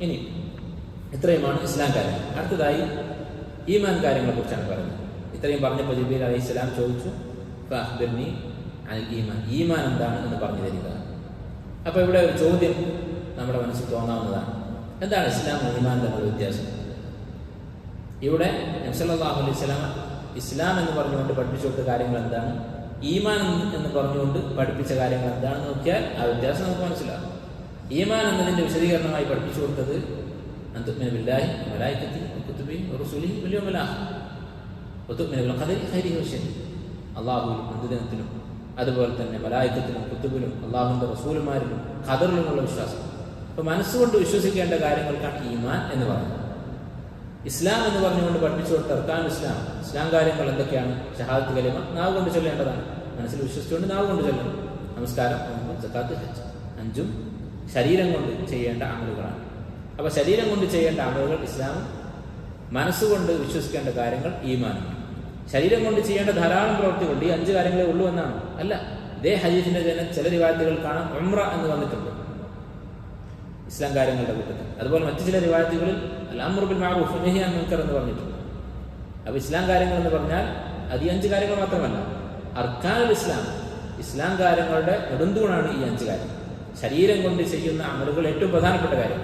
ഇനി ഇത്രയുമാണ് ഇസ്ലാം കാര്യങ്ങൾ. അടുത്തതായി ഈമാൻ കാര്യങ്ങളെ കുറിച്ചാണ് പറയുന്നത്. ഇത്രയും പറഞ്ഞപ്പോൾ ജിബ്രീൽ അലൈഹിസ്സലാം ചോദിച്ചു, ഫഅഖ്ബിർനി അനിൽ ഈമാൻ, ഈമാൻ എന്താണ് എന്ന് പറഞ്ഞു തരിക. അപ്പോൾ ഇവിടെ ഒരു ചോദ്യം നമ്മുടെ മനസ്സിൽ തോന്നാവുന്നതാണ്, എന്താണ് ഇസ്ലാം ഈമാൻ തമ്മിലുള്ള വ്യത്യാസം? ഇവിടെ നബി സല്ലല്ലാഹു അലൈഹി വസല്ലം ഇസ്ലാം എന്ന് പറഞ്ഞുകൊണ്ട് പഠിപ്പിച്ചു കൊടുത്ത കാര്യങ്ങൾ എന്താണ്, ഈമാൻ എന്ന് പറഞ്ഞുകൊണ്ട് പഠിപ്പിച്ച കാര്യങ്ങൾ എന്താണെന്ന് നോക്കിയാൽ ആ വ്യത്യാസം നമുക്ക് മനസ്സിലാകും. ഈമാൻ എന്നതിൻ്റെ വിശദീകരണമായി പഠിപ്പിച്ചു കൊടുത്തത് അൻതുഅ്മിന ബില്ലാഹി വമലായികതിഹി വകുതുബിഹി വറുസുലിഹി വൽയൗമിൽ ആഖിർ വതുഅ്മിന ബിൽ ഖദരി ഖൈരിഹി വശർരിഹി, അല്ലാഹുവിലും അന്ത്യദിനത്തിലും അതുപോലെ തന്നെ മലായികത്തിലും കുത്തുബിലും അള്ളാഹുവിൻ്റെ റസൂലുമാരിലും ഖദറിലുമുള്ള വിശ്വാസം. അപ്പോൾ മനസ്സുകൊണ്ട് വിശ്വസിക്കേണ്ട കാര്യങ്ങൾക്കാണ് ഈമാൻ എന്ന് പറയുന്നത്. ഇസ്ലാം എന്ന് പറഞ്ഞുകൊണ്ട് പഠിപ്പിച്ചു കൊടുത്ത അർക്കാനുൽ ഇസ്ലാം, ഇസ്ലാം കാര്യങ്ങൾ എന്തൊക്കെയാണ്? ഷഹാദത്ത് കലിമ നാവ് കൊണ്ട് ചൊല്ലേണ്ടതാണ്, മനസ്സിൽ വിശ്വസിച്ചുകൊണ്ട് നാവ് കൊണ്ട് ചൊല്ലണം. നമസ്കാരം, സക്കാത്ത്, ഹജ്ജ്, അഞ്ചും ശരീരം കൊണ്ട് ചെയ്യേണ്ട അമലുകളാണ്. അപ്പോൾ ശരീരം കൊണ്ട് ചെയ്യേണ്ട അമലുകൾ ഇസ്ലാമും, മനസ്സുകൊണ്ട് വിശ്വസിക്കേണ്ട കാര്യങ്ങൾ ഈമാനും. ശരീരം കൊണ്ട് ചെയ്യേണ്ട ധാരാളം പ്രവൃത്തികളുണ്ട്, ഈ 5 കാര്യങ്ങളേ ഉള്ളൂ എന്നാണ് അല്ല. ഇതേ ഹദീസിന്റെ ചില റിവായത്തുകൾ കാണാം ഉംറ എന്ന് വന്നിട്ടുണ്ട് ഇസ്ലാം കാര്യങ്ങളുടെ കൂട്ടത്തിൽ. അതുപോലെ മറ്റു ചില റിവായത്തുകളിൽ അൽ അംറു ബിൽ മഅറൂഫ് വനഹി അനിൽ മുൻകർ എന്ന് പറഞ്ഞിട്ടുണ്ട്. അപ്പോൾ ഇസ്ലാം കാര്യങ്ങൾ എന്ന് പറഞ്ഞാൽ അത് ഈ 5 കാര്യങ്ങൾ മാത്രമല്ല, അർക്കാനുൽ ഇസ്ലാം, ഇസ്ലാം കാര്യങ്ങളുടെ നെടുന്തൂണാണ് ഈ 5 കാര്യങ്ങൾ. ശരീരം കൊണ്ട് ചെയ്യുന്ന അമലുകൾ ഏറ്റവും പ്രധാനപ്പെട്ട കാര്യം.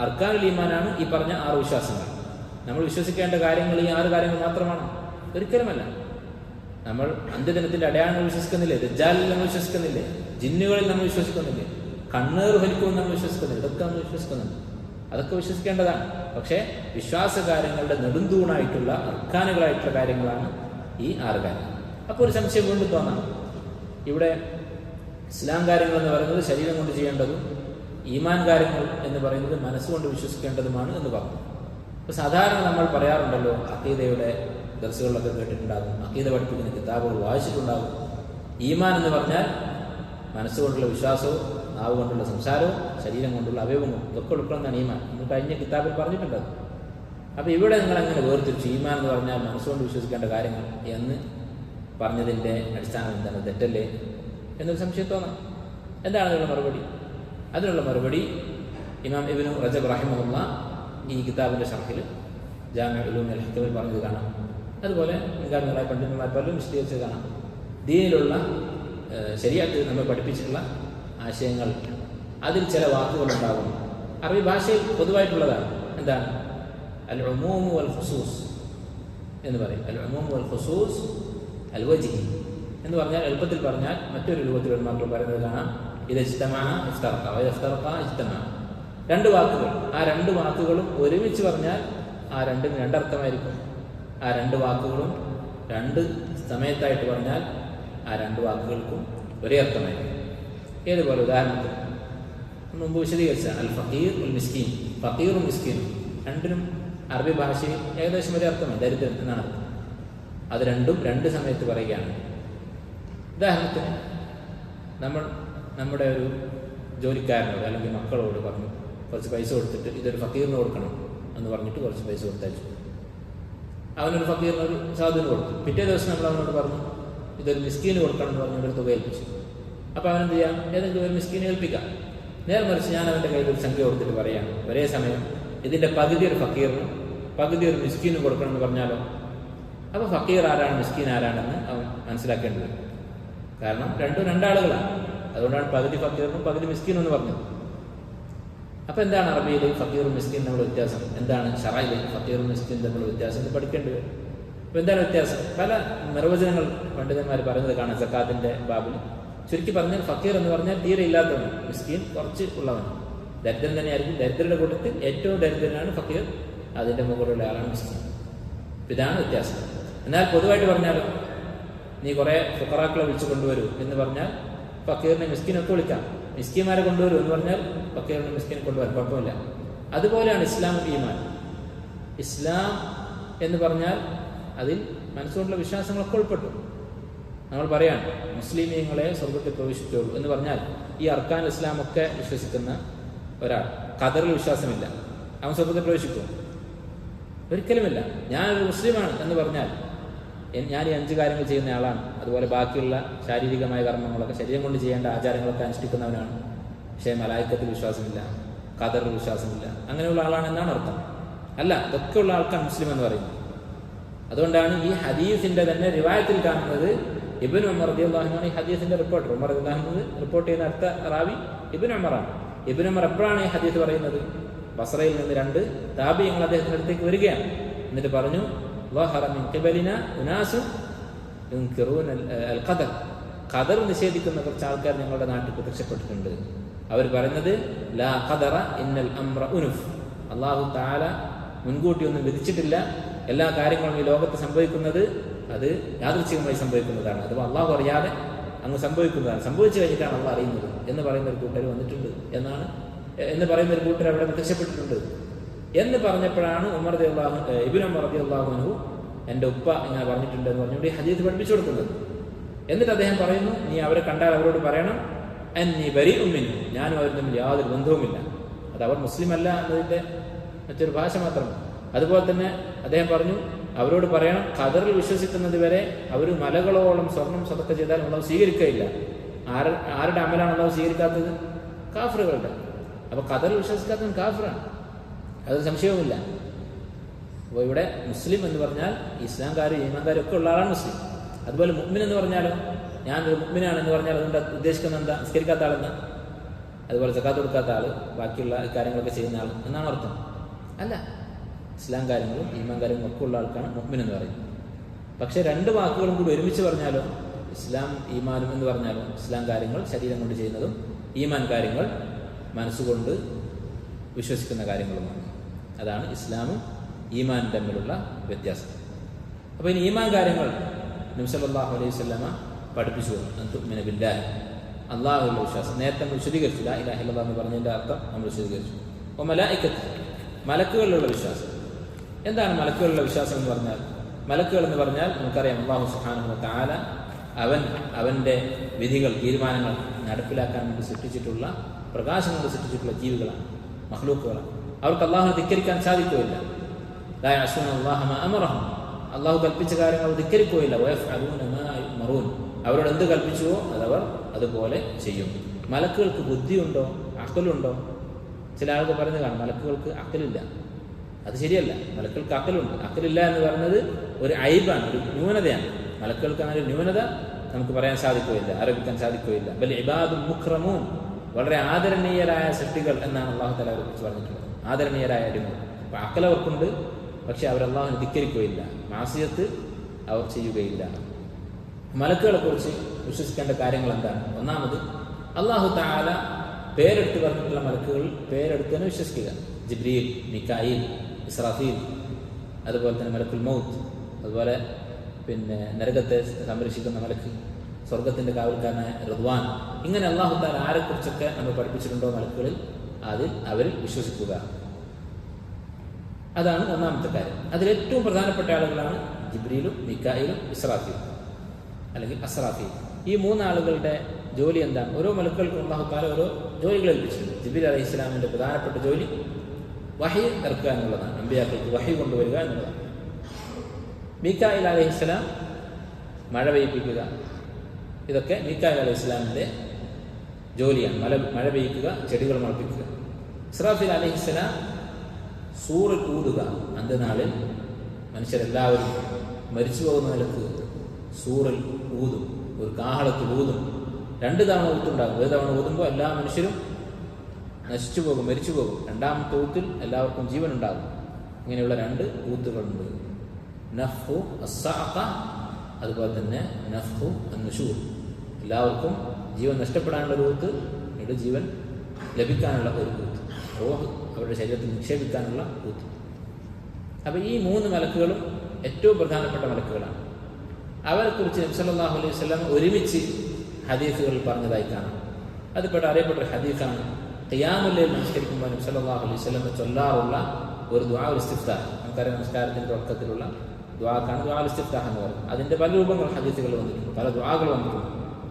അർക്കാനുൽ ഈമാനാണ് ഈ പറഞ്ഞ 6 വിശ്വാസങ്ങൾ. നമ്മൾ വിശ്വസിക്കേണ്ട കാര്യങ്ങൾ ഈ 6 കാര്യങ്ങൾ മാത്രമാണ്? ഒരിക്കലുമല്ല. നമ്മൾ അന്ത്യദിനത്തിന്റെ അടയാളങ്ങൾ വിശ്വസിക്കുന്നില്ലേ? ദജ്ജാലിൽ നമ്മൾ വിശ്വസിക്കുന്നില്ലേ? ജിന്നുകളിൽ നമ്മൾ വിശ്വസിക്കുന്നില്ലേ? കണ്ണേറ് ഫലിക്കുമെന്ന് നമ്മൾ വിശ്വസിക്കുന്നില്ല. ഇതൊക്കെ നമ്മൾ വിശ്വസിക്കുന്നുണ്ട്, അതൊക്കെ വിശ്വസിക്കേണ്ടതാണ്. പക്ഷേ വിശ്വാസ കാര്യങ്ങളുടെ നെടുന്തൂണായിട്ടുള്ള അർക്കാനുകളായിട്ടുള്ള കാര്യങ്ങളാണ് ഈ 6 കാര്യങ്ങൾ. അപ്പോൾ ഒരു സംശയം വീണ്ടും തോന്നാം, ഇവിടെ ഇസ്ലാം കാര്യങ്ങൾ എന്ന് പറയുന്നത് ശരീരം കൊണ്ട് ചെയ്യേണ്ടതും ഈമാൻ കാര്യങ്ങൾ എന്ന് പറയുന്നത് മനസ്സുകൊണ്ട് വിശ്വസിക്കേണ്ടതുമാണ് എന്ന് പറഞ്ഞു. ഇപ്പോൾ സാധാരണ നമ്മൾ പറയാറുണ്ടല്ലോ, അഖീദയുടെ ദർസുകളിലൊക്കെ കേട്ടിട്ടുണ്ടാകും, അഖീദ പഠിപ്പിക്കുന്ന കിതാബുകൾ വായിച്ചിട്ടുണ്ടാകും, ഈമാൻ എന്ന് പറഞ്ഞാൽ മനസ്സുകൊണ്ടുള്ള വിശ്വാസവും നാവ് കൊണ്ടുള്ള സംസാരവും ശരീരം കൊണ്ടുള്ള അവയവവും ഇതൊക്കെ ഉൾക്കൊള്ളുന്നതാണ് ഈമാൻ. നമ്മൾ കഴിഞ്ഞ കിതാബിൽ പറഞ്ഞിട്ടുണ്ട്. അപ്പോൾ ഇവിടെ നിങ്ങളെങ്ങനെ വേർതിരിച്ചു ഈമാൻ എന്ന് പറഞ്ഞാൽ മനസ്സുകൊണ്ട് വിശ്വസിക്കേണ്ട കാര്യങ്ങൾ എന്ന് പറഞ്ഞതിൻ്റെ അടിസ്ഥാനം എന്താണ്? തെറ്റല്ലേ എന്നൊരു സംശയം തോന്നാം. എന്താണ് അതിനുള്ള മറുപടി? അതിനുള്ള മറുപടി ഇമാം ഇബ്നു റജബ് റഹിമഹുല്ലാഹ് ഈ കിതാബിൻ്റെ ഷർഹിൽ ജാമിഉൽ ഉലൂമിൽ ഹിക്മയിൽ പറഞ്ഞത് കാണാം. അതുപോലെ മുൻകാലങ്ങളായ പണ്ഡിതന്മാർ പലരും വിശദീകരിച്ചത് കാണാം. ദീനിലുള്ള ശരീഅത്ത് നമ്മൾ പഠിപ്പിച്ചിട്ടുള്ള ആശയങ്ങൾ, അതിൽ ചില വാക്കുകളുണ്ടാകും. അറബി ഭാഷയിൽ പൊതുവായിട്ടുള്ളതാണ്. എന്താണ്? അൽ ഉമൂമു വൽ ഖുസൂസ് എന്ന് പറയും. അൽ ഉമൂമു വൽ ഖുസൂസ് അൽ വജ്ഹി എന്ന് പറഞ്ഞാൽ, എളുപ്പത്തിൽ പറഞ്ഞാൽ മറ്റൊരു രൂപത്തിൽ മാത്രം പറയുന്നത് കാണാം. ഇത് ഇജ്തമഅ ഇഫ്തറഖ വ ഇഫ്തറഖ ഇജ്തമഅ. 2 വാക്കുകൾ, ആ 2 വാക്കുകളും ഒരുമിച്ച് പറഞ്ഞാൽ ആ രണ്ടിന് 2 അർത്ഥമായിരിക്കും. ആ 2 വാക്കുകളും 2 സമയത്തായിട്ട് പറഞ്ഞാൽ ആ 2 വാക്കുകൾക്കും ഒരേ അർത്ഥമായിരിക്കും. ഏതുപോലെ ഉദാഹരണത്തിന് മുമ്പ് വിശദീകരിച്ച അൽ ഫഖീർ ഉൽ മിസ്കീൻ, ഫഖീറും മിസ്കീനും രണ്ടിനും അറബി ഭാഷയിൽ ഏകദേശം ഒരേ അർത്ഥമാണ്, ദരിദ്രൻ എന്നാണ് അർത്ഥം. അത് രണ്ടും 2 സമയത്ത് പറയുകയാണ്. ഉദാഹരണത്തിന് നമ്മൾ നമ്മുടെ ഒരു ജോലിക്കാരനോട് അല്ലെങ്കിൽ മക്കളോട് പറഞ്ഞു കുറച്ച് പൈസ കൊടുത്തിട്ട് ഇതൊരു ഫക്കീറിന് കൊടുക്കണം എന്ന് പറഞ്ഞിട്ട് കുറച്ച് പൈസ കൊടുത്തയച്ചു. അവനൊരു ഫക്കീറിന് ഒരു സാധുവിന് കൊടുത്തു. പിറ്റേ ദിവസം നമ്മൾ അവനോട് പറഞ്ഞു ഇതൊരു മിസ്കീന് കൊടുക്കണം എന്ന് പറഞ്ഞൊരു തുക ഏൽപ്പിച്ചു. അപ്പോൾ അവനെന്ത് ചെയ്യാം? ഏതെങ്കിലും ഒരു മിസ്കീനെ ഏൽപ്പിക്കാം. നേരെ മറിച്ച് ഞാൻ അവൻ്റെ കയ്യിൽ ഒരു സംഖ്യ കൊടുത്തിട്ട് പറയാണ് ഒരേ സമയം ഇതിൻ്റെ പകുതി ഒരു ഫക്കീറിനും പകുതി ഒരു മിസ്കീനും കൊടുക്കണം എന്ന് പറഞ്ഞാലോ? അപ്പോൾ ഫക്കീർ ആരാണ് മിസ്കീൻ ആരാണെന്ന് അവൻ മനസ്സിലാക്കേണ്ടി വരും. കാരണം രണ്ടും 2 ആളുകളാണ്. അതുകൊണ്ടാണ് പകുതി ഫക്കീറിനും പകുതി മിസ്കീനും എന്ന് പറഞ്ഞത്. അപ്പോൾ എന്താണ് അറബിയിൽ ഫക്കീറും മിസ്കീൻ തമ്മിലുള്ള വ്യത്യാസം? എന്താണ് ശറഇൽ ഫക്കീറും മിസ്കീൻ തമ്മിലുള്ള വ്യത്യാസം എന്ന് പഠിക്കേണ്ടി വരും. അപ്പോൾ എന്താണ് വ്യത്യാസം? പല നിർവചനങ്ങൾ പണ്ഡിതന്മാർ പറയുന്നത് കാണാം സക്കാത്തിൻ്റെ ബാബിൽ. ചുരുക്കി പറഞ്ഞാൽ ഫക്കീർ എന്ന് പറഞ്ഞാൽ തീരെ ഇല്ലാത്തവൻ, മിസ്കീൻ കുറച്ച് ഉള്ളവൻ, ദരിദ്രൻ തന്നെയായിരിക്കും. ദരിദ്രരുടെ കൂട്ടത്തിൽ ഏറ്റവും ദരിദ്രനാണ് ഫക്കീർ, അതിൻ്റെ മുകളിലുള്ള ആളാണ് മിസ്കീൻ. ഇതാണ് വ്യത്യാസം. എന്നാൽ പൊതുവായിട്ട് പറഞ്ഞാലും നീ കുറേ ഫുഖറാക്കളെ വിളിച്ചു കൊണ്ടുവരൂ എന്ന് പറഞ്ഞാൽ ഫക്കീറിനെ മിസ്കീനൊക്കെ വിളിക്കാം. മിസ്കീന്മാരെ കൊണ്ടുവരൂ എന്ന് പറഞ്ഞാൽ ഫക്കീറിനെ മിസ്കീനെ കൊണ്ടുവരാൻ കുഴപ്പമില്ല. അതുപോലെയാണ് ഇസ്ലാമും ഈമാൻ. ഇസ്ലാം എന്ന് പറഞ്ഞാൽ അതിൽ മനസ്സുകൊണ്ടുള്ള വിശ്വാസങ്ങളൊക്കെ ഉൾപ്പെട്ടു. നമ്മൾ പറയാം മുസ്ലിമീങ്ങളെ സ്വർഗത്തിൽ പ്രവേശിച്ചോളൂ എന്ന് പറഞ്ഞാൽ ഈ അർക്കാൻ ഇസ്ലാമൊക്കെ വിശ്വസിക്കുന്ന ഒരാൾ ഖദറിൽ വിശ്വാസമില്ല, അവൻ സ്വർഗത്തിൽ പ്രവേശിക്കും? ഒരിക്കലുമില്ല. ഞാനൊരു മുസ്ലിമാണ് എന്ന് പറഞ്ഞാൽ ഞാൻ ഈ 5 കാര്യങ്ങൾ ചെയ്യുന്ന ആളാണ്, അതുപോലെ ബാക്കിയുള്ള ശാരീരികമായ കർമ്മങ്ങളൊക്കെ ശരീരം കൊണ്ട് ചെയ്യേണ്ട ആചാരങ്ങളൊക്കെ അനുഷ്ഠിക്കുന്നവനാണ് പക്ഷേ മലായിക്കത്തിൽ വിശ്വാസമില്ല, ഖദറിൽ വിശ്വാസമില്ല, അങ്ങനെയുള്ള ആളാണെന്നാണ് അർത്ഥം. അല്ല, ഇതൊക്കെ ഉള്ള ആൾക്കാണ് മുസ്ലിം എന്ന് പറയുന്നത്. അതുകൊണ്ടാണ് ഈ ഹദീസിന്റെ തന്നെ റിവായത്തിൽ കാണുന്നത് ഇബ്നു ഉമർ റളിയല്ലാഹു അൻഹു ഈ ഹദീസിന്റെ റിപ്പോർട്ടർ. ഉമർ റളിയല്ലാഹു അൻഹു റിപ്പോർട്ട് ചെയ്യുന്ന അടുത്ത റാവി ഇബ്നു ഉമറാണ്. ഇബ്നു ഉമർ എപ്പോഴാണ് ഈ ഹദീസ് പറയുന്നത്? ബസ്രയിൽ നിന്ന് 2 താബിഈങ്ങൾ അദ്ദേഹത്തിന്റെ അടുത്തേക്ക് വരികയാണ്. എന്നിട്ട് പറഞ്ഞു, ളഹറ മിൻ ഖിബലിന ഉനാസുൻ യുൻകിറൂന അൽ ഖദർ. ഖദർ നിഷേധിക്കുന്ന കുറച്ച് ആൾക്കാർ ഞങ്ങളുടെ നാട്ടിൽ പ്രത്യക്ഷപ്പെട്ടിട്ടുണ്ട്. അവർ പറയുന്നത് ലാ ഖദറ ഇന്നൽ അംറ ഉനുഫ്. അല്ലാഹു തആല മുൻകൂട്ടി ഒന്നും വിധിച്ചിട്ടില്ല. എല്ലാ കാര്യങ്ങളും ഈ ലോകത്ത് സംഭവിക്കുന്നത് അത് യാദൃച്ഛികമായി സംഭവിക്കുന്നതാണ്, അഥവാ അള്ളാഹു അറിയാതെ അങ്ങ് സംഭവിക്കുന്നതാണ്, സംഭവിച്ചു കഴിഞ്ഞിട്ടാണ് അള്ളാഹ് അറിയുന്നത് എന്ന് പറയുന്ന ഒരു കൂട്ടർ വന്നിട്ടുണ്ട് എന്ന് പറയുന്ന ഒരു കൂട്ടർ അവിടെ പ്രത്യക്ഷപ്പെട്ടിട്ടുണ്ട് എന്ന് പറഞ്ഞപ്പോഴാണ് ഇബ്നു ഉമർ റളിയല്ലാഹു അൻഹു എൻ്റെ ഉപ്പ ഇങ്ങനെ പറഞ്ഞിട്ടുണ്ട് എന്ന് പറഞ്ഞുകൊണ്ട് ഈ ഹദീസ് പഠിപ്പിച്ചു കൊടുക്കുന്നത്. എന്നിട്ട് അദ്ദേഹം പറയുന്നു, നീ അവരെ കണ്ടാൽ അവരോട് പറയണം അന്നീ ബരീഉം മിൻഹു, ഞാനും അവരും തമ്മിൽ യാതൊരു ബന്ധവുമില്ല. അത് അവർ മുസ്ലിം അല്ല എന്നതിൻ്റെ മറ്റൊരു ഭാഷ മാത്രമാണ്. അതുപോലെ തന്നെ അദ്ദേഹം പറഞ്ഞു, അവരോട് പറയണം ഖദറിൽ വിശ്വസിക്കുന്നത് വരെ അവർ മലകളോളം സ്വർണം സദഖ ചെയ്താൽ അല്ലാഹു സ്വീകരിക്കുകയില്ല. ആരുടെ അമലാണ് അല്ലാഹു സ്വീകരിക്കാത്തത്? കാഫിറുകളുടെ. അപ്പൊ ഖദറിൽ വിശ്വസിക്കാത്തവൻ കാഫിറാണ്, അതൊരു സംശയവുമില്ല. അപ്പോൾ ഇവിടെ മുസ്ലിം എന്ന് പറഞ്ഞാൽ ഇസ്ലാംകാരും ഈമാൻകാരും ഒക്കെ ഉള്ള ആളാണ് മുസ്ലിം. അതുപോലെ മുഅ്മിൻ എന്ന് പറഞ്ഞാലോ, ഞാൻ ഒരു മുഅ്മിനാണെന്ന് പറഞ്ഞാൽ അതുകൊണ്ട് ഉദ്ദേശിക്കുന്നത് എന്താ? നിസ്കരിക്കാത്ത ആളെന്നാ? അതുപോലെ സക്കാത്ത് കൊടുക്കാത്ത ആള്, ബാക്കിയുള്ള കാര്യങ്ങളൊക്കെ ചെയ്യുന്ന ആൾ എന്നാണ് അർത്ഥം? അല്ല, ഇസ്ലാം കാര്യങ്ങളും ഈമാൻ കാര്യങ്ങളും ഒക്കെ ഉള്ള ആൾക്കാണ് മുഅ്മിൻ എന്ന് പറയുന്നത്. പക്ഷെ 2 വാക്കുകളും കൂടി ഒരുമിച്ച് പറഞ്ഞാലോ, ഇസ്ലാം ഈമാനും എന്ന് പറഞ്ഞാലും ഇസ്ലാം കാര്യങ്ങൾ ശരീരം കൊണ്ട് ചെയ്യുന്നതും ഈമാൻ കാര്യങ്ങൾ മനസ്സുകൊണ്ട് വിശ്വസിക്കുന്ന കാര്യങ്ങളുമാണ്. അതാണ് ഇസ്ലാമും ഈമാനും തമ്മിലുള്ള വ്യത്യാസം. അപ്പോൾ ഇനി ഈമാൻ കാര്യങ്ങൾ നബി സല്ലല്ലാഹു അലൈഹി വസല്ലമ പഠിപ്പിച്ചു. തുഅ്മിന ബില്ലാഹി, അല്ലാഹുവിലുള്ള വിശ്വാസം. നേരത്തെ നമ്മൾ വിശദീകരിച്ചു, ലാ ഇലാഹ ഇല്ലല്ലാഹ് എന്ന് പറഞ്ഞതിൻ്റെ അർത്ഥം നമ്മൾ വിശദീകരിച്ചു. അപ്പോൾ മലായികത്ത്, മലക്കുകളിലുള്ള വിശ്വാസം. എന്താണ് മലക്കുകളുടെ വിശ്വാസം എന്ന് പറഞ്ഞാൽ? മലക്കുകൾ എന്ന് പറഞ്ഞാൽ നമുക്കറിയാം, അല്ലാഹു സുബ്ഹാനഹു വ തആല അവന്റെ വിധികൾ, തീരുമാനങ്ങൾ നടപ്പിലാക്കാൻ വേണ്ടി സൃഷ്ടിച്ചിട്ടുള്ള, പ്രകാശം കൊണ്ട് സൃഷ്ടിച്ചിട്ടുള്ള ജീവികളാണ്, മഖ്ലൂക്കുകളാണ്. അവർക്ക് അല്ലാഹുവിനെ ധിക്കരിക്കാൻ സാധിക്കുകയില്ല. ലാ യഅസൂന അല്ലാഹ മാ അമറഹും, അല്ലാഹു കൽപ്പിച്ച കാര്യങ്ങൾ ധിക്കരിക്കുകയില്ല. വയഫ്അലൂന മാ യുമറൂൻ, അവരോട് എന്ത് കൽപ്പിച്ചുവോ അതവർ അതുപോലെ ചെയ്യും. മലക്കുകൾക്ക് ബുദ്ധിയുണ്ടോ? അഖലുണ്ടോ? ചില ആളുകൾ പറയുന്നത് കാണാം, മലക്കുകൾക്ക് അഖലില്ല. അത് ശരിയല്ല. മലക്കുകൾക്ക് അഖലുണ്ട്. അഖലില്ല എന്ന് പറയുന്നത് ഒരു ഐബാണ്, ഒരു ന്യൂനതയാണ്. മലക്കുകൾക്ക് അങ്ങനെ ഒരു ന്യൂനത നമുക്ക് പറയാൻ സാധിക്കുകയില്ല, ആരോപിക്കാൻ സാധിക്കുകയില്ല. ബൽ ഇബാദുൽ മുക്രമൂൻ, വളരെ ആദരണീയരായ സൃഷ്ടികൾ എന്നാണ് അല്ലാഹു തആല അവരെ കുറിച്ച് പറഞ്ഞിട്ടുള്ളത്. ആദരണീയരായ അടിമകൾ. അപ്പോൾ അഖൽ അവർക്കുണ്ട്, പക്ഷെ അവർ അല്ലാഹുവിനെ ധിക്കരിക്കുകയില്ല, മാസിയത്ത് അവർ ചെയ്യുകയില്ല. മലക്കുകളെ കുറിച്ച് വിശ്വസിക്കേണ്ട കാര്യങ്ങൾ എന്താണ്? ഒന്നാമത്, അല്ലാഹു തആല പേരെടുത്ത് പറഞ്ഞിട്ടുള്ള മലക്കുകൾ പേരെടുത്ത് തന്നെ വിശ്വസിക്കുക. ജിബ്രീൽ, മികായിൽ, ഇസ്രാഫീൽ, അതുപോലെ തന്നെ മലക്കുൽ മൗത്ത്, അതുപോലെ നരകത്തെ സംരക്ഷിക്കുന്ന മലക്ക്, സ്വർഗത്തിന്റെ കാവൽക്കാരനായ റിദ്വാൻ. ഇങ്ങനെ അല്ലാഹു തആല ആരെക്കുറിച്ചൊക്കെ നമ്മൾ പഠിപ്പിച്ചിട്ടുണ്ടോ മലക്കുകളിൽ, അതിൽ അവരിൽ വിശ്വസിക്കുക. അതാണ് ഒന്നാമത്തെ കാര്യം. അതിലേറ്റവും പ്രധാനപ്പെട്ട ആളുകളാണ് ജിബ്രീലും മികായിലും ഇസ്രാഫീലും അല്ലെങ്കിൽ അസ്രാഫീൽ. ഈ 3 ആളുകളുടെ ജോലി എന്താണ്? ഓരോ മലക്കുകൾക്കും അല്ലാഹു തആല ഓരോ ജോലികൾ ഏൽപ്പിച്ചിട്ടുണ്ട്. ജിബ്രീൽ അലൈഹിസ്സലാമിന്റെ പ്രധാനപ്പെട്ട ജോലി വഹി ഇറക്കുക എന്നുള്ളതാണ്, അമ്പിയാക്കൾക്ക് വഹി കൊണ്ടുവരിക എന്നുള്ളതാണ്. മീകായിൽ അലൈഹിസ്സലാം മഴ പെയ്യിപ്പിക്കുക, ഇതൊക്കെ മീകായിൽ അലൈഹിസ്സലാമിന്റെ ജോലിയാണ്. മഴ പെയ്യിക്കുക, ചെടികൾ മുളപ്പിക്കുക. ഇസ്രാഫീൽ അലൈഹിസ്സലാം സൂറിൽ ഊതുക. അന്ത്യനാളിൽ മനുഷ്യരെല്ലാവരും മരിച്ചു പോകുന്ന നിലക്ക് സൂറിൽ ഊതും, ഒരു കാഹളത്തിൽ ഊതും. 2 തവണ ഊത്തുണ്ടാകും. ഒരു തവണ ഊതുമ്പോൾ എല്ലാ മനുഷ്യരും നശിച്ചു പോകും, മരിച്ചു പോകും. 2ാമത്തെ ഊത്തിൽ എല്ലാവർക്കും ജീവൻ ഉണ്ടാകും. ഇങ്ങനെയുള്ള 2 ഊത്തുകളുണ്ട്. നഫ്ഹു അസ്സഅഖ, അതുപോലെ തന്നെ നഫ്ഹു അന്നുശൂർ. എല്ലാവർക്കും ജീവൻ നഷ്ടപ്പെടാനുള്ള ഒരു ഊത്ത്, പിന്നീട് ജീവൻ ലഭിക്കാനുള്ള ഒരു ഊത്ത്, റൂഹ് അവരുടെ ശരീരത്തിൽ നിക്ഷേപിക്കാനുള്ള ഊത്ത്. അപ്പം ഈ 3 മലക്കുകളും ഏറ്റവും പ്രധാനപ്പെട്ട മലക്കുകളാണ്. അവരെക്കുറിച്ച് നബി സല്ലല്ലാഹു അലൈഹി വസല്ലം ഒരുമിച്ച് ഹദീസുകളിൽ പറഞ്ഞതായി കാണാം. അതിൽപ്പെട്ട അറിയപ്പെട്ട ഒരു ഹദീസാണ്, ഖിയാമുൽ ലൈൽ നമസ്കരിക്കുമ്പോൾ നബി സല്ലല്ലാഹു അലൈഹി വസല്ലം ചൊല്ലാറുള്ള ഒരു ദുആ ഇസ്തിഫ്താഹ്. നമുക്കറിയാം, നമസ്കാരത്തിന്റെ തുടക്കത്തിലുള്ള ദുആക്കാണ് ദുആ ഇസ്തിഫ്താഹ് എന്ന് പറയുന്നത്. അതിന്റെ പല രൂപങ്ങൾ ഹദീസുകൾ വന്നിട്ടുണ്ട്, പല ദുആകൾ വന്നിട്ടുണ്ട്.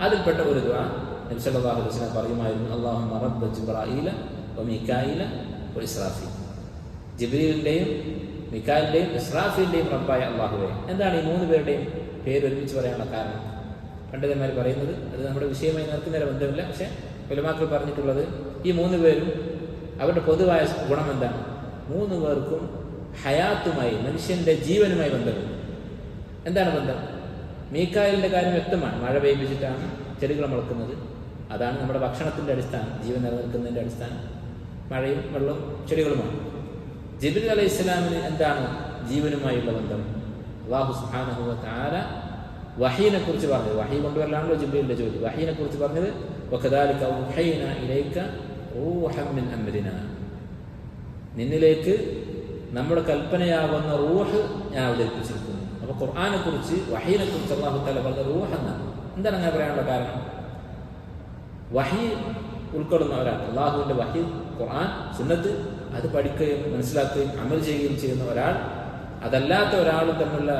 അതിൽപ്പെട്ട ഒരു ദുആ നബി സല്ലല്ലാഹു അലൈഹി വസല്ലം പറയുമായിരുന്നു, അല്ലാഹുമ്മ റബ്ബ ജിബ്രായീല വ മീകായില വ ഇസ്രാഫീൽ. ജിബ്രീലിന്റെയും മികായിലിന്റെയും ഇസ്രാഫീലിന്റെയും റബ്ബായ അല്ലാഹുവേ. എന്താണ് ഈ 3 പേരുടെയും പേര് ഒരുമിച്ച് പറയാനുള്ള കാരണം? പണ്ഡിതന്മാർ പറയുന്നത്, അത് നമ്മുടെ വിഷയമായി നേർക്കുനേരെ ബന്ധമില്ല, പക്ഷെ ഉലമാക്കൾ പറഞ്ഞിട്ടുള്ളത്, ഈ 3 പേരും അവരുടെ പൊതുവായ ഗുണം എന്താണ്? 3 പേർക്കും ഹയാത്തുമായി, മനുഷ്യന്റെ ജീവനുമായി ബന്ധമുണ്ട്. എന്താണ് ബന്ധം? മീക്കായിലിന്റെ കാര്യം വ്യക്തമാണ്. മഴ പെയ്യിപ്പിച്ചിട്ടാണ് ചെടികൾ മുളക്കുന്നത്. അതാണ് നമ്മുടെ ഭക്ഷണത്തിന്റെ അടിസ്ഥാനം, ജീവൻ നിലനിൽക്കുന്നതിന്റെ അടിസ്ഥാനം മഴയും വെള്ളവും ചെടികളുമാണ്. ജിബ്രീൽ അലൈഹിസ്സലാമിന് എന്താണ് ജീവനുമായുള്ള ബന്ധം? അല്ലാഹു സുബ്ഹാനഹു വ തആല വഹീനെ കുറിച്ച് പറഞ്ഞത്, വഹീ കൊണ്ടുവരലാണല്ലോ ജിബ്രീലിന്റെ ജോലി. വഹീനെ കുറിച്ച് പറഞ്ഞത് വകദാലിക ഔഹൈനാ ഇലൈക റൂഹൻ മിൻ അംരിനാ, നിന്നിലേക്ക് നമ്മുടെ കൽപ്പനയാകുന്ന റൂഹ് ഞാൻ അവതരിപ്പിച്ചിരിക്കുന്നു. അപ്പൊ ഖുർആനെ കുറിച്ച്, വഹീനെ കുറിച്ച് അല്ലാഹു തആല പറഞ്ഞ റൂഹ് എന്നാണ്. എന്താണ് അങ്ങനെ പറയാനുള്ള കാരണം? വഹീ ഉൾക്കൊള്ളുന്നവരാണ്. അള്ളാഹുവിന്റെ വഹീ, ഖുർആൻ, സുന്നത്ത്, അത് പഠിക്കുകയും മനസ്സിലാക്കുകയും അമൽ ചെയ്യുകയും ചെയ്യുന്ന ഒരാൾ, അതല്ലാത്ത ഒരാളും തമ്മിലുള്ള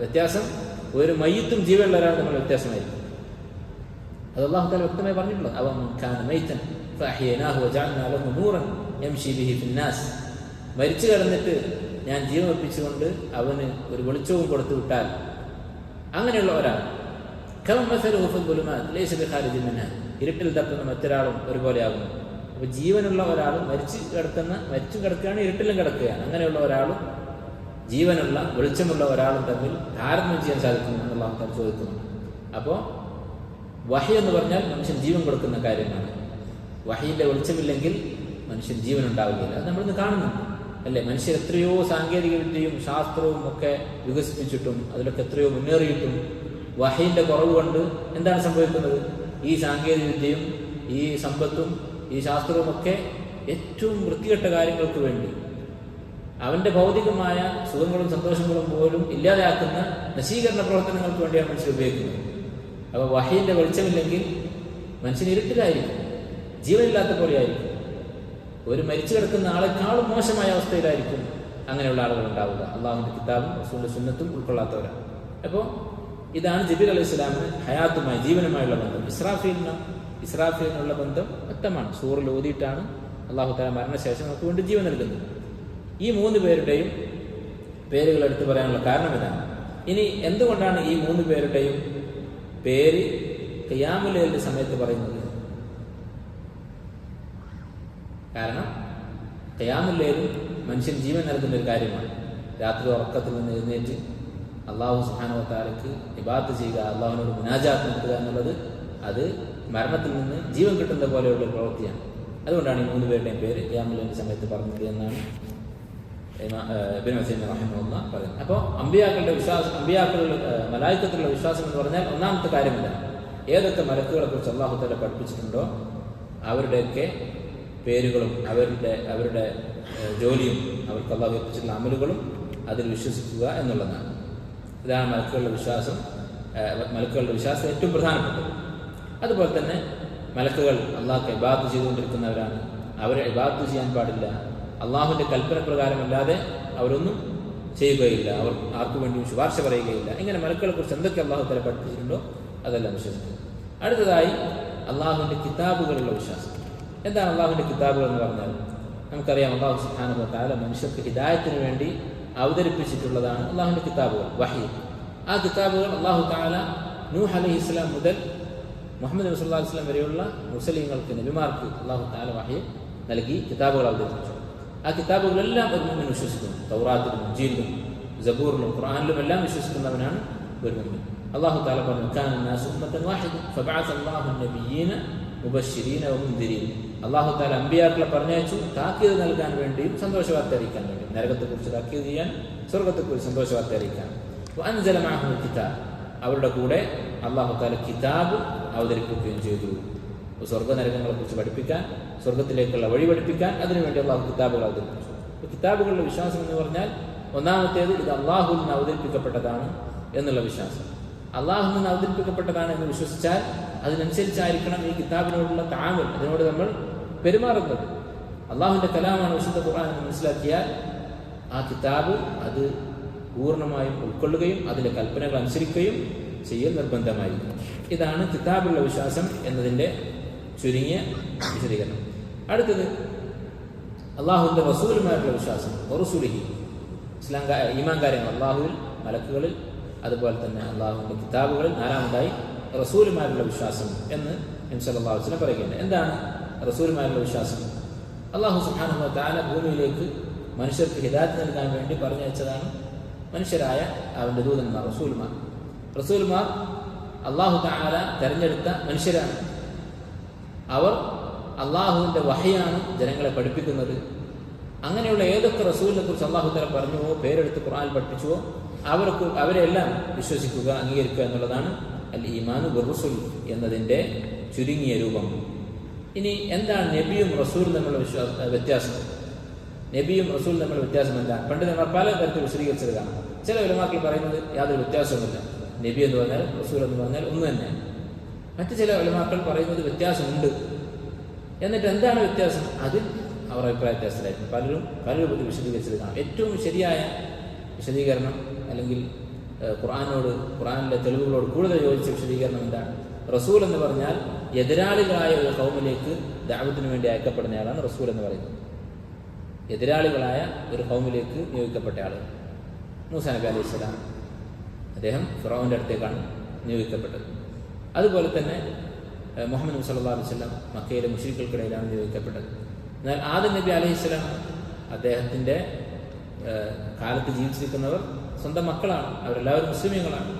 വ്യത്യാസം ഒരു മയ്യിത്തും ജീവനുള്ള ഒരാൾ തമ്മിലുള്ള വ്യത്യാസമായിരിക്കും. അത് അല്ലാഹു തആല വ്യക്തമായി പറഞ്ഞിട്ടുള്ളത്. അവൻ കാന മൈതൻ ഫഅഹ്യനാഹു വജഅൽനാ ലഹു നൂറൻ യംശി ബിഹി ഫിന്നാസ്, മരിച്ചു കിടന്നിട്ട് ഞാൻ ജീവൻ ഒപ്പിച്ചുകൊണ്ട് അവന് ഒരു വെളിച്ചവും കൊടുത്തു വിട്ടാൽ, അങ്ങനെയുള്ള ഒരാൾ ഇരുട്ടിൽ തപ്പുന്ന മറ്റൊരാളും ഒരുപോലെയാകുന്നു. അപ്പൊ ജീവനുള്ള ഒരാളും മരിച്ചു കിടക്കുകയാണ്, ഇരുട്ടിലും കിടക്കുകയാണ്. അങ്ങനെയുള്ള ഒരാളും ജീവനുള്ള വെളിച്ചമുള്ള ഒരാളും തമ്മിൽ താരതമ്യം ചെയ്യാൻ സാധിക്കുന്നു എന്നുള്ള ആൾക്കാർ ചോദിക്കുന്നു. അപ്പോൾ വഹി എന്ന് പറഞ്ഞാൽ മനുഷ്യൻ ജീവൻ കൊടുക്കുന്ന കാര്യമാണ്. വഹിയുടെ വെളിച്ചമില്ലെങ്കിൽ മനുഷ്യൻ ജീവൻ ഉണ്ടാവുകയില്ല. അത് നമ്മളിന്ന് കാണുന്നുണ്ട് അല്ലെ? മനുഷ്യർ എത്രയോ സാങ്കേതിക വിദ്യയും ശാസ്ത്രവും ഒക്കെ വികസിപ്പിച്ചിട്ടും അതിലൊക്കെ എത്രയോ മുന്നേറിയിട്ടും വഹീന്റെ കുറവ് കൊണ്ട് എന്താണ് സംഭവിക്കുന്നത്? ഈ സാങ്കേതിക വിദ്യയും ഈ സമ്പത്തും ഈ ശാസ്ത്രവും ഒക്കെ ഏറ്റവും വൃത്തികെട്ട കാര്യങ്ങൾക്ക് വേണ്ടി, അവന്റെ ഭൗതികമായ സുഖങ്ങളും സന്തോഷങ്ങളും പോലും ഇല്ലാതെയാക്കുന്ന നശീകരണ പ്രവർത്തനങ്ങൾക്ക് വേണ്ടിയാണ് മനുഷ്യർ ഉപയോഗിക്കുന്നത്. അപ്പൊ വഹീന്റെ വെളിച്ചമില്ലെങ്കിൽ മനുഷ്യൻ ഇരുട്ടിലായിരിക്കും, ജീവനില്ലാത്ത പോലെയായിരിക്കും. ഒരു മരിച്ചു കിടക്കുന്ന ആളെക്കാളും മോശമായ അവസ്ഥയിലായിരിക്കും അങ്ങനെയുള്ള ആളുകൾ ഉണ്ടാവുക. അള്ളാഹുവിന്റെ കിതാബും റസൂലിന്റെ സുന്നത്തും ഉൾക്കൊള്ളാത്തവരാണ്. അപ്പോൾ ഇതാണ് ജിബ്രീൽ അലൈഹിസ്സലാമിന് ഹയാത്തുമായി, ജീവനുമായുള്ള ബന്ധം. ഇസ്രാഫീലിനുള്ള ബന്ധം വ്യക്തമാണ്. സൂറിൽ ഓതിയിട്ടാണ് അള്ളാഹു തആല മരണശേഷം നമുക്ക് വേണ്ടി ജീവൻ നൽകുന്നത്. ഈ 3 പേരുടെയും പേരുകൾ എടുത്തു പറയാനുള്ള കാരണം ഇതാണ്. ഇനി എന്തുകൊണ്ടാണ് ഈ 3 പേരുടെയും പേര് ഖിയാമുൽ ലൈലിന്റെ സമയത്ത് പറയുന്നത്? കാരണം ഖിയാമുൽ ലൈൽ മനുഷ്യൻ ജീവൻ നൽകുന്ന ഒരു കാര്യമാണ്. രാത്രി ഉറക്കത്തിൽ നിന്ന് എഴുന്നേറ്റ് അള്ളാഹു സുബ്ഹാനഹു വ തആലക്ക് ഇബാദത്ത് ചെയ്യുക, അള്ളാഹുവിനോട് മുനാജാത്ത് നടത്തുക എന്നുള്ളത് അത് മരണത്തിൽ നിന്ന് ജീവൻ കിട്ടുന്ന പോലെയുള്ള ഒരു പ്രവൃത്തിയാണ്. അതുകൊണ്ടാണ് ഈ 3 പേരുടെയും പേര് ഖിയാമുൽ ലൈലിന്റെ സമയത്ത് പറഞ്ഞത് എന്നാണ് ഇബ്നു ഉസൈമീൻ റഹിമഹുല്ലാഹ് പറയുന്നത്. അപ്പോൾ അമ്പിയാക്കളുടെ വിശ്വാസം, മലായിക്കത്തുള്ള വിശ്വാസം എന്ന് പറഞ്ഞാൽ ഒന്നാമത്തെ കാര്യമില്ല, ഏതൊക്കെ മലക്കുകളെ കുറിച്ച് അള്ളാഹു തആല പഠിപ്പിച്ചിട്ടുണ്ടോ അവരുടെയൊക്കെ പേരുകളും അവരുടെ ജോലിയും അവർക്ക് അള്ളാഹു ഏൽപ്പിച്ചിട്ടുള്ള അമലുകളും അതിൽ വിശ്വസിക്കുക എന്നുള്ളതാണ്. ഇതാണ് മലക്കുകളുടെ വിശ്വാസം ഏറ്റവും പ്രധാനപ്പെട്ടത്. അതുപോലെ തന്നെ മലക്കുകൾ അള്ളാഹ്ക്ക് ഇബാദത്ത് ചെയ്തുകൊണ്ടിരിക്കുന്നവരാണ്. അവരെ ഇബാദത്ത് ചെയ്യാൻ പാടില്ല, അള്ളാഹുവിന്റെ കൽപ്പന പ്രകാരമല്ലാതെ അവരൊന്നും ചെയ്യുകയില്ല, അവർ ആർക്കു വേണ്ടിയും ശുപാർശ പറയുകയില്ല. ഇങ്ങനെ മലക്കുകളെ കുറിച്ച് എന്തൊക്കെ അള്ളാഹു തആല പഠിപ്പിച്ചിട്ടുണ്ടോ അതെല്ലാം വിശ്വസിക്കുന്നു. അടുത്തതായി അള്ളാഹുവിന്റെ കിതാബുകളുള്ള വിശ്വാസം. എന്താണ് അള്ളാഹുവിന്റെ കിതാബുകൾ എന്ന് പറഞ്ഞാൽ? നമുക്കറിയാം, അള്ളാഹു സുബ്ഹാനഹു വ തആല മനുഷ്യർക്ക് ഹിദായത്തിന് വേണ്ടി അവതരിപ്പിച്ചിട്ടുള്ളതാണ് അള്ളാഹുവിന്റെ കിതാബുകൾ, വഹി. ആ കിതാബുകൾ അള്ളാഹു തആല നൂഹ് അലൈഹിസ്സലാം മുതൽ മുഹമ്മദ് നബി സല്ലല്ലാഹു അലൈഹി വസല്ലം വരെയുള്ള മുർസലീങ്ങൾക്ക്, നബിമാർക്ക് അള്ളാഹു തആല വഹി നൽകി കിതാബുകൾ അവതരിപ്പിച്ചു. ആ കിതാബുകളെല്ലാം ഒരു മുഅ്മിൻ വിശ്വസിക്കുന്നു. തൗറാത്തിലും ഇൻജീലിലും സബൂറിലും ഖുർആനിലും എല്ലാം വിശ്വസിക്കുന്നവനാണ് ഒരു മുഅ്മിൻ. അള്ളാഹു തആല പറഞ്ഞു, കാന നാസു ഉമ്മത്തൻ വാഹിദ ഫബഅസ അല്ലാഹു നബിയ്യീന മുബശ്ശിരീന വമുൻദിരീൻ. അള്ളാഹു തആല അമ്പിയാക്കളെ പറഞ്ഞയച്ചു താക്കീത് നൽകാൻ വേണ്ടിയും സന്തോഷവാർത്ത അറിയിക്കാൻ വേണ്ടി. നരകത്തെക്കുറിച്ച് താക്കീത് ചെയ്യാൻ, സ്വർഗത്തെക്കുറിച്ച് സന്തോഷവാർത്ത അറിയിക്കാൻ. വഅൻസല മഅഹുൽ കിതാബ്, അവരുടെ കൂടെ അള്ളാഹു തആല കിതാബ് അവതരിപ്പിക്കുകയും ചെയ്തു. സ്വർഗനരകങ്ങളെ കുറിച്ച് പഠിപ്പിക്കാൻ, സ്വർഗത്തിലേക്കുള്ള വഴി പഠിപ്പിക്കാൻ, അതിനുവേണ്ടി അള്ളാഹു കിതാബുകൾ അവതരിപ്പിച്ചു. കിതാബുകളുടെ വിശ്വാസം എന്ന് പറഞ്ഞാൽ ഒന്നാമത്തേത് ഇത് അള്ളാഹുവിൽ നിന്ന് അവതരിപ്പിക്കപ്പെട്ടതാണ് എന്നുള്ള വിശ്വാസം. അള്ളാഹുവിൽ നിന്ന് അവതരിപ്പിക്കപ്പെട്ടതാണ് എന്ന് വിശ്വസിച്ചാൽ അതിനനുസരിച്ചായിരിക്കണം ഈ കിതാബിനോടുള്ള താമൽ, അതിനോട് നമ്മൾ പെരുമാറുന്നത്. അള്ളാഹുവിന്റെ കലാമാണ് വിശുദ്ധ ഖുർആൻ എന്ന് മനസ്സിലാക്കിയാൽ ആ കിതാബ് അത് പൂർണ്ണമായും ഉൾക്കൊള്ളുകയും അതിന്റെ കൽപ്പനകൾ അനുസരിക്കുകയും ചെയ്യൽ നിർബന്ധമായിരിക്കും. ഇതാണ് കിതാബുള്ള വിശ്വാസം എന്നതിന്റെ ചുരുങ്ങിയ വിശദീകരണം. അടുത്തത് അള്ളാഹുവിന്റെ റസൂലുമായിട്ടുള്ള വിശ്വാസം. റസൂലിഹി, ഈമാൻ കാര്യങ്ങൾ അള്ളാഹുവിൽ, മലക്കുകളിൽ, അതുപോലെ തന്നെ അള്ളാഹുവിന്റെ കിതാബുകളിൽ. നാലാമതായി റസൂലുമായിട്ടുള്ള വിശ്വാസം എന്ന് നബി സല്ലല്ലാഹു അലൈഹി വസല്ലം പറയുകയാണ്. എന്താണ് റസൂലുമായുള്ള വിശ്വാസം. അല്ലാഹു സുബ്ഹാനഹു വ തആല ഭൂമിയിലേക്ക് മനുഷ്യർക്ക് ഹിദായത്ത് നൽകാൻ വേണ്ടി പറഞ്ഞയച്ചതാണ് മനുഷ്യരായ അവൻ്റെ ദൂതന്മാർ, റസൂലുമാർ അല്ലാഹു തആല തെരഞ്ഞെടുത്ത മനുഷ്യരാണ്. അവർ അള്ളാഹുവിൻ്റെ വഹയാണ് ജനങ്ങളെ പഠിപ്പിക്കുന്നത്. അങ്ങനെയുള്ള ഏതൊക്കെ റസൂലിനെ കുറിച്ച് അള്ളാഹു തആല പറഞ്ഞുവോ പേരെടുത്ത് ഖുർആനിൽ പഠിപ്പിച്ചുവോ അവരെല്ലാം വിശ്വസിക്കുക, അംഗീകരിക്കുക എന്നുള്ളതാണ് അൽ ഈമാനു ബിർറുസുൽ എന്നതിൻ്റെ ചുരുങ്ങിയ രൂപം. ഇനി എന്താണ് നബിയും റസൂലും തമ്മിലുള്ള വ്യത്യാസം? നബിയും റസൂലും തമ്മിലുള്ള വ്യത്യാസം എന്താണ്? പണ്ട് നമ്മൾ പല തരത്തിൽ വിശദീകരിച്ചത് കാണാം. ചില ഉലമാക്കൾ പറയുന്നത് യാതൊരു വ്യത്യാസവുമില്ല, നബി എന്ന് പറഞ്ഞാൽ റസൂൽ എന്ന് പറഞ്ഞാൽ ഒന്ന് തന്നെ. മറ്റു ചില ഉലമാക്കൾ പറയുന്നത് വ്യത്യാസമുണ്ട്. എന്നിട്ട് എന്താണ് വ്യത്യാസം? അതിൽ അവർ അഭിപ്രായ വ്യത്യാസത്തിലായിരുന്നു. പല രൂപത്തിൽ വിശദീകരിച്ചത് കാണാം. ഏറ്റവും ശരിയായ വിശദീകരണം അല്ലെങ്കിൽ ഖുർആനിലെ തെളിവുകളോട് കൂടുതൽ യോജിച്ച വിശദീകരണം എന്താണ്? റസൂൽ എന്ന് പറഞ്ഞാൽ എതിരാളികളായ ഒരു ഖൗമിലേക്ക് ദഅവത്തിന് വേണ്ടി അയക്കപ്പെടുന്നയാളാണ് റസൂൽ എന്ന് പറയുന്നത്. എതിരാളികളായ ഒരു ഖൗമിലേക്ക് നിയോഗിക്കപ്പെട്ട ആൾ മൂസാ നബി അലൈഹി സ്വലാം, അദ്ദേഹം ഫിറഔന്റെ അടുത്തേക്കാണ് നിയോഗിക്കപ്പെട്ടത്. അതുപോലെ തന്നെ മുഹമ്മദ് നബി സല്ലല്ലാഹു അലൈഹി വസല്ലം മക്കയിലെ മുശ്രിക്കുകൾക്കിടയിലാണ് നിയോഗിക്കപ്പെട്ടത്. എന്നാൽ ആദം നബി അലൈഹി സ്വലാം അദ്ദേഹത്തിൻ്റെ കാലത്ത് ജീവിച്ചിരിക്കുന്നവർ സ്വന്തം മക്കളാണ്, അവരെല്ലാവരും മുസ്ലിമീങ്ങളാണ്,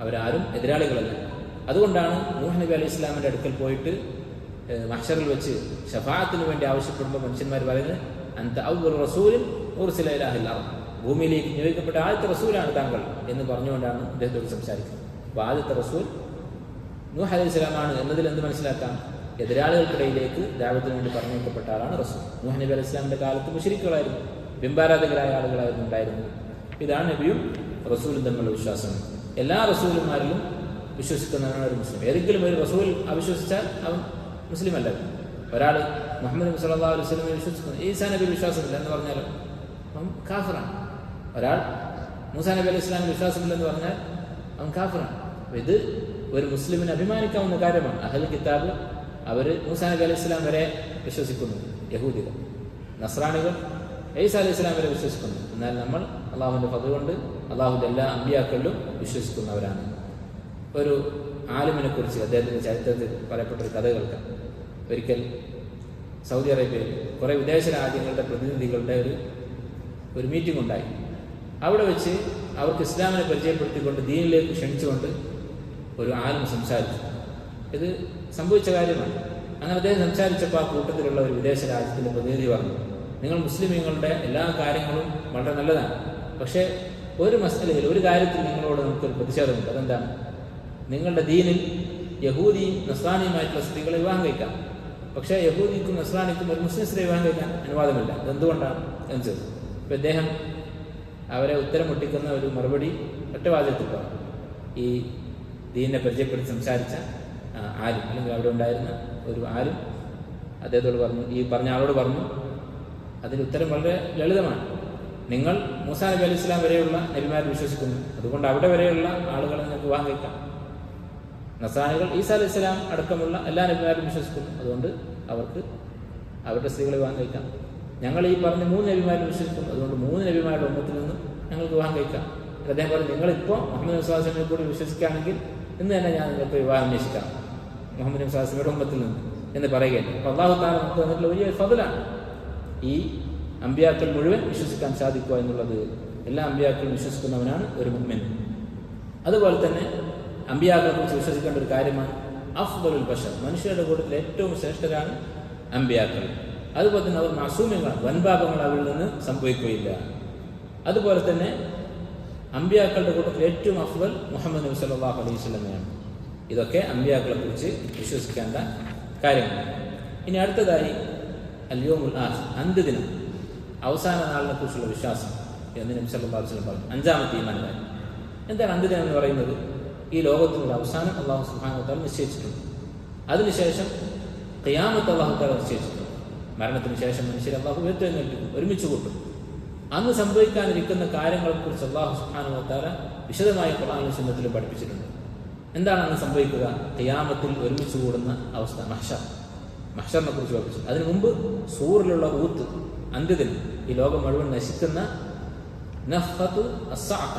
അവരാരും എതിരാളികളല്ല. അതുകൊണ്ടാണ് നൂഹ് നബി അലൈഹി ഇസ്ലാമിൻ്റെ അടുക്കൽ പോയിട്ട് മഹ്ശറിൽ വെച്ച് ശഫാഅത്തിന് വേണ്ടി ആവശ്യപ്പെടുമ്പോൾ മനുഷ്യന്മാർ പറയുന്നത് അൻത അവ്വലു റസൂലിൻ ഉർസില ഇലാ അഹ്ലിൽ അർദ്, ഭൂമിയിലേക്ക് നിയോഗിക്കപ്പെട്ട ആദ്യത്തെ റസൂലാണ് താങ്കൾ എന്ന് പറഞ്ഞുകൊണ്ടാണ് അദ്ദേഹത്തോട് സംസാരിക്കുന്നത്. അപ്പോൾ ആദ്യത്തെ റസൂൽ നൂഹ് അലൈഹി സ്വലാമാണ് എന്നതിൽ എന്ത് മനസ്സിലാക്കാം? എതിരാളികൾക്കിടയിലേക്ക് ദഅവത്തിന് വേണ്ടി പറഞ്ഞേക്കപ്പെട്ട ആളാണ് റസൂൽ. നൂഹ് നബി അലൈഹി സ്വലാമിൻ്റെ കാലത്ത് മുശ്രിക്കുകളായിരുന്നു, ബിംബാരാധകരായ ആളുകളായിരുന്നു ഉണ്ടായിരുന്നത്. ഇതാണ് നബിയും റസൂലും തമ്മിലുള്ള വിശ്വാസം. എല്ലാ റസൂലുമാരിലും വിശ്വസിക്കുന്നവനാണ് ഒരു മുസ്ലിം. ഏതെങ്കിലും ഒരു റസൂൽ അവിശ്വസിച്ചാൽ അവൻ മുസ്ലിം അല്ല. ഒരാൾ മുഹമ്മദ് നബി സല്ലല്ലാഹു അലൈഹി വസല്ലമയെ വിശ്വസിക്കുന്നു, ഈസാ നബി വിശ്വാസമില്ല എന്ന് പറഞ്ഞാൽ അവൻ കാഫിറാണ്. ഒരാൾ മൂസാ നബി അലൈഹി ഇസ്ലാമിൽ വിശ്വാസമില്ലെന്ന് പറഞ്ഞാൽ അവൻ കാഫിറാണ്. ഇത് ഒരു മുസ്ലിമിന് അഭിമാനിക്കാവുന്ന കാര്യമാണ്. അഹ്ലുൽ കിതാബ് അവർ മൂസാ നബി അലൈഹി ഇസ്ലാം വരെ വിശ്വസിക്കുന്നു, യഹൂദികൾ. നസ്രാണികൾ ഈസാ അലൈഹി ഇസ്ലാം വരെ വിശ്വസിക്കുന്നു. എന്നാൽ നമ്മൾ അള്ളാഹുവിൻ്റെ ഫദ്ൽ കൊണ്ട് അള്ളാഹുവിൻ്റെ എല്ലാ അമ്പിയാക്കളിലും വിശ്വസിക്കുന്നവരാണ്. ഒരു ആലിമിനെ കുറിച്ച് അദ്ദേഹത്തിൻ്റെ ചരിത്രത്തിൽ പറയപ്പെട്ടൊരു കഥ കേൾക്കാം. ഒരിക്കൽ സൗദി അറേബ്യയിൽ കുറേ വിദേശ രാജ്യങ്ങളുടെ പ്രതിനിധികളുടെ ഒരു മീറ്റിംഗ് ഉണ്ടായി. അവിടെ വെച്ച് അവർക്ക് ഇസ്ലാമിനെ പരിചയപ്പെടുത്തിക്കൊണ്ട് ദീനിലേക്ക് ക്ഷണിച്ചുകൊണ്ട് ഒരു ആലിം സംസാരിച്ചു. ഇത് സംഭവിച്ച കാര്യമാണ്. അങ്ങനെ അദ്ദേഹം സംസാരിച്ചപ്പോൾ ആ കൂട്ടത്തിലുള്ള ഒരു വിദേശ രാജ്യത്തിൻ്റെ പ്രതിനിധി പറഞ്ഞു, നിങ്ങൾ മുസ്ലിമീങ്ങളുടെ എല്ലാ കാര്യങ്ങളും വളരെ നല്ലതാണ്, പക്ഷേ ഒരു മസലയിൽ ഒരു കാര്യത്തിൽ നിങ്ങളോട് നമുക്കൊരു പ്രതിഷേധമുണ്ട്. അതെന്താണ്? നിങ്ങളുടെ ദീനിൽ യഹൂദിയും നസ്രാനിയുമായിട്ടുള്ള സ്ത്രീകളെ വിവാഹം കഴിക്കാം, പക്ഷേ യഹൂദിക്കും നസ്രാനിക്കും ഒരു മുസ്ലിം സ്ത്രീ വിവാഹം കഴിക്കാൻ അനുവാദമില്ല. അതെന്തുകൊണ്ടാണ് എന്ന് ചോദിച്ചു. അപ്പോൾ അദ്ദേഹം അവരെ ഉത്തരം മുട്ടിക്കുന്ന ഒരു മറുപടി ഒറ്റവാചകത്തിൽ പറഞ്ഞു. ഈ ദീനിനെ പരിചയപ്പെടുത്തി സംസാരിച്ച ആരും അല്ലെങ്കിൽ അവിടെ ഉണ്ടായിരുന്ന ഒരു ആരും അദ്ദേഹത്തോട് പറഞ്ഞു, ഈ പറഞ്ഞ ആളോട് പറഞ്ഞു, അതിൻ്റെ ഉത്തരം വളരെ ലളിതമാണ്. നിങ്ങൾ മൂസാ നബി അലൈഹി ഇസ്ലാം വരെയുള്ള നബിമാരെ വിശ്വസിക്കുന്നു, അതുകൊണ്ട് അവിടെ വരെയുള്ള ആളുകളെ നിങ്ങൾക്ക് വിവാഹം കഴിക്കാം. നസ്രാനികൾ ഈസാ അലൈഹി ഇസ്ലാം അടക്കമുള്ള എല്ലാ നബിമാരും വിശ്വസിക്കുന്നു, അതുകൊണ്ട് അവർക്ക് അവരുടെ സ്ത്രീകളെ വിവാഹം കഴിക്കാം. ഞങ്ങൾ ഈ പറഞ്ഞ 3 നബിമാരും വിശ്വസിക്കുന്നു, അതുകൊണ്ട് 3 നബിമാരുടെ ഉമ്മത്തിൽ നിന്നും ഞങ്ങൾക്ക് വിവാഹം കഴിക്കാം. അദ്ദേഹം പറഞ്ഞു, നിങ്ങളിപ്പോൾ മുഹമ്മദ് നബി സ്വല്ലല്ലാഹു അലൈഹി വസല്ലമയെ കൂടി വിശ്വസിക്കുകയാണെങ്കിൽ ഇന്ന് തന്നെ ഞാൻ നിങ്ങൾക്ക് വിവാഹം അന്വേഷിക്കാം മുഹമ്മദ് നബി സ്വല്ലല്ലാഹു അലൈഹി വസല്ലമയുടെ ഉമ്മത്തിൽ നിന്ന് എന്ന് പറയുകയാണ്. അപ്പോൾ അല്ലാഹു തആല നമുക്ക് തന്നിട്ടുള്ള വലിയ ഫദ്ലാണ് ഈ അമ്പിയാക്കൾ മുഴുവൻ വിശ്വസിക്കാൻ സാധിക്കുക എന്നുള്ളത്. എല്ലാ അമ്പിയാക്കളും വിശ്വസിക്കുന്നവനാണ് ഒരു മുഅ്മിൻ. അതുപോലെ തന്നെ അമ്പിയാക്കളെ കുറിച്ച് വിശ്വസിക്കേണ്ട ഒരു കാര്യമാണ് അഫ്ദലുൽ ബശർ, മനുഷ്യരുടെ കൂട്ടത്തിൽ ഏറ്റവും ശ്രേഷ്ഠരാണ് അമ്പിയാക്കൾ. അതുപോലെ തന്നെ അവർ മഅസൂമികളാണ്, വൻപാപങ്ങൾ അവരിൽ നിന്ന് സംഭവിക്കുകയില്ല. അതുപോലെ തന്നെ അമ്പിയാക്കളുടെ കൂട്ടത്തിൽ ഏറ്റവും അഫ്ദൽ മുഹമ്മദ് നബി സല്ലല്ലാഹു അലൈഹി വസല്ലമയാണ്. ഇതൊക്കെ അമ്പിയാക്കളെ കുറിച്ച് വിശ്വസിക്കേണ്ട കാര്യങ്ങളാണ്. ഇനി അടുത്തതായി അൽ-യൗമുൽ ആഖിർ, അന്ത്യദിനം, അവസാന നാളിനെ കുറിച്ചുള്ള വിശ്വാസം എന്ന് നബി സല്ലല്ലാഹു അലൈഹി വസല്ലം പറഞ്ഞു. 5ാമത്തെ ഈമാൻ കാര്യം. എന്താണ് അന്ത്യദിനം എന്ന് പറയുന്നത്? ഈ ലോകത്തിനുള്ള അവസാനം അല്ലാഹു സുബ്ഹാനഹു വ തആല നിശ്ചയിച്ചിട്ടുണ്ട്. അതിനുശേഷം ഖിയാമത്ത് അല്ലാഹു തആല നിശ്ചയിച്ചിട്ടുണ്ട്. മരണത്തിന് ശേഷം മനുഷ്യരെ അല്ലാഹു ഉയർത്തെഴുന്നേൽപ്പിക്കും, ഒരുമിച്ച് കൂട്ടും. അന്ന് സംഭവിക്കാനിരിക്കുന്ന കാര്യങ്ങളെക്കുറിച്ച് അല്ലാഹു സുബ്ഹാനഹു വ തആല വിശദമായി ഖുർആനിലും സുന്നത്തിലും പഠിപ്പിച്ചിട്ടുണ്ട്. എന്താണ് അന്ന് സംഭവിക്കുക? ഖിയാമത്തിൽ ഒരുമിച്ച് കൂടുന്ന അവസ്ഥ, മഹ്ശറിനെ കുറിച്ച് പഠിപ്പിച്ചു. അതിനു മുമ്പ് സൂറിലുള്ള ഊത്ത്, അന്ത്യദിനം, ഈ ലോകം മുഴുവൻ നശിക്കുന്ന നഫ്ഖത്തു അസ്സഅഖ,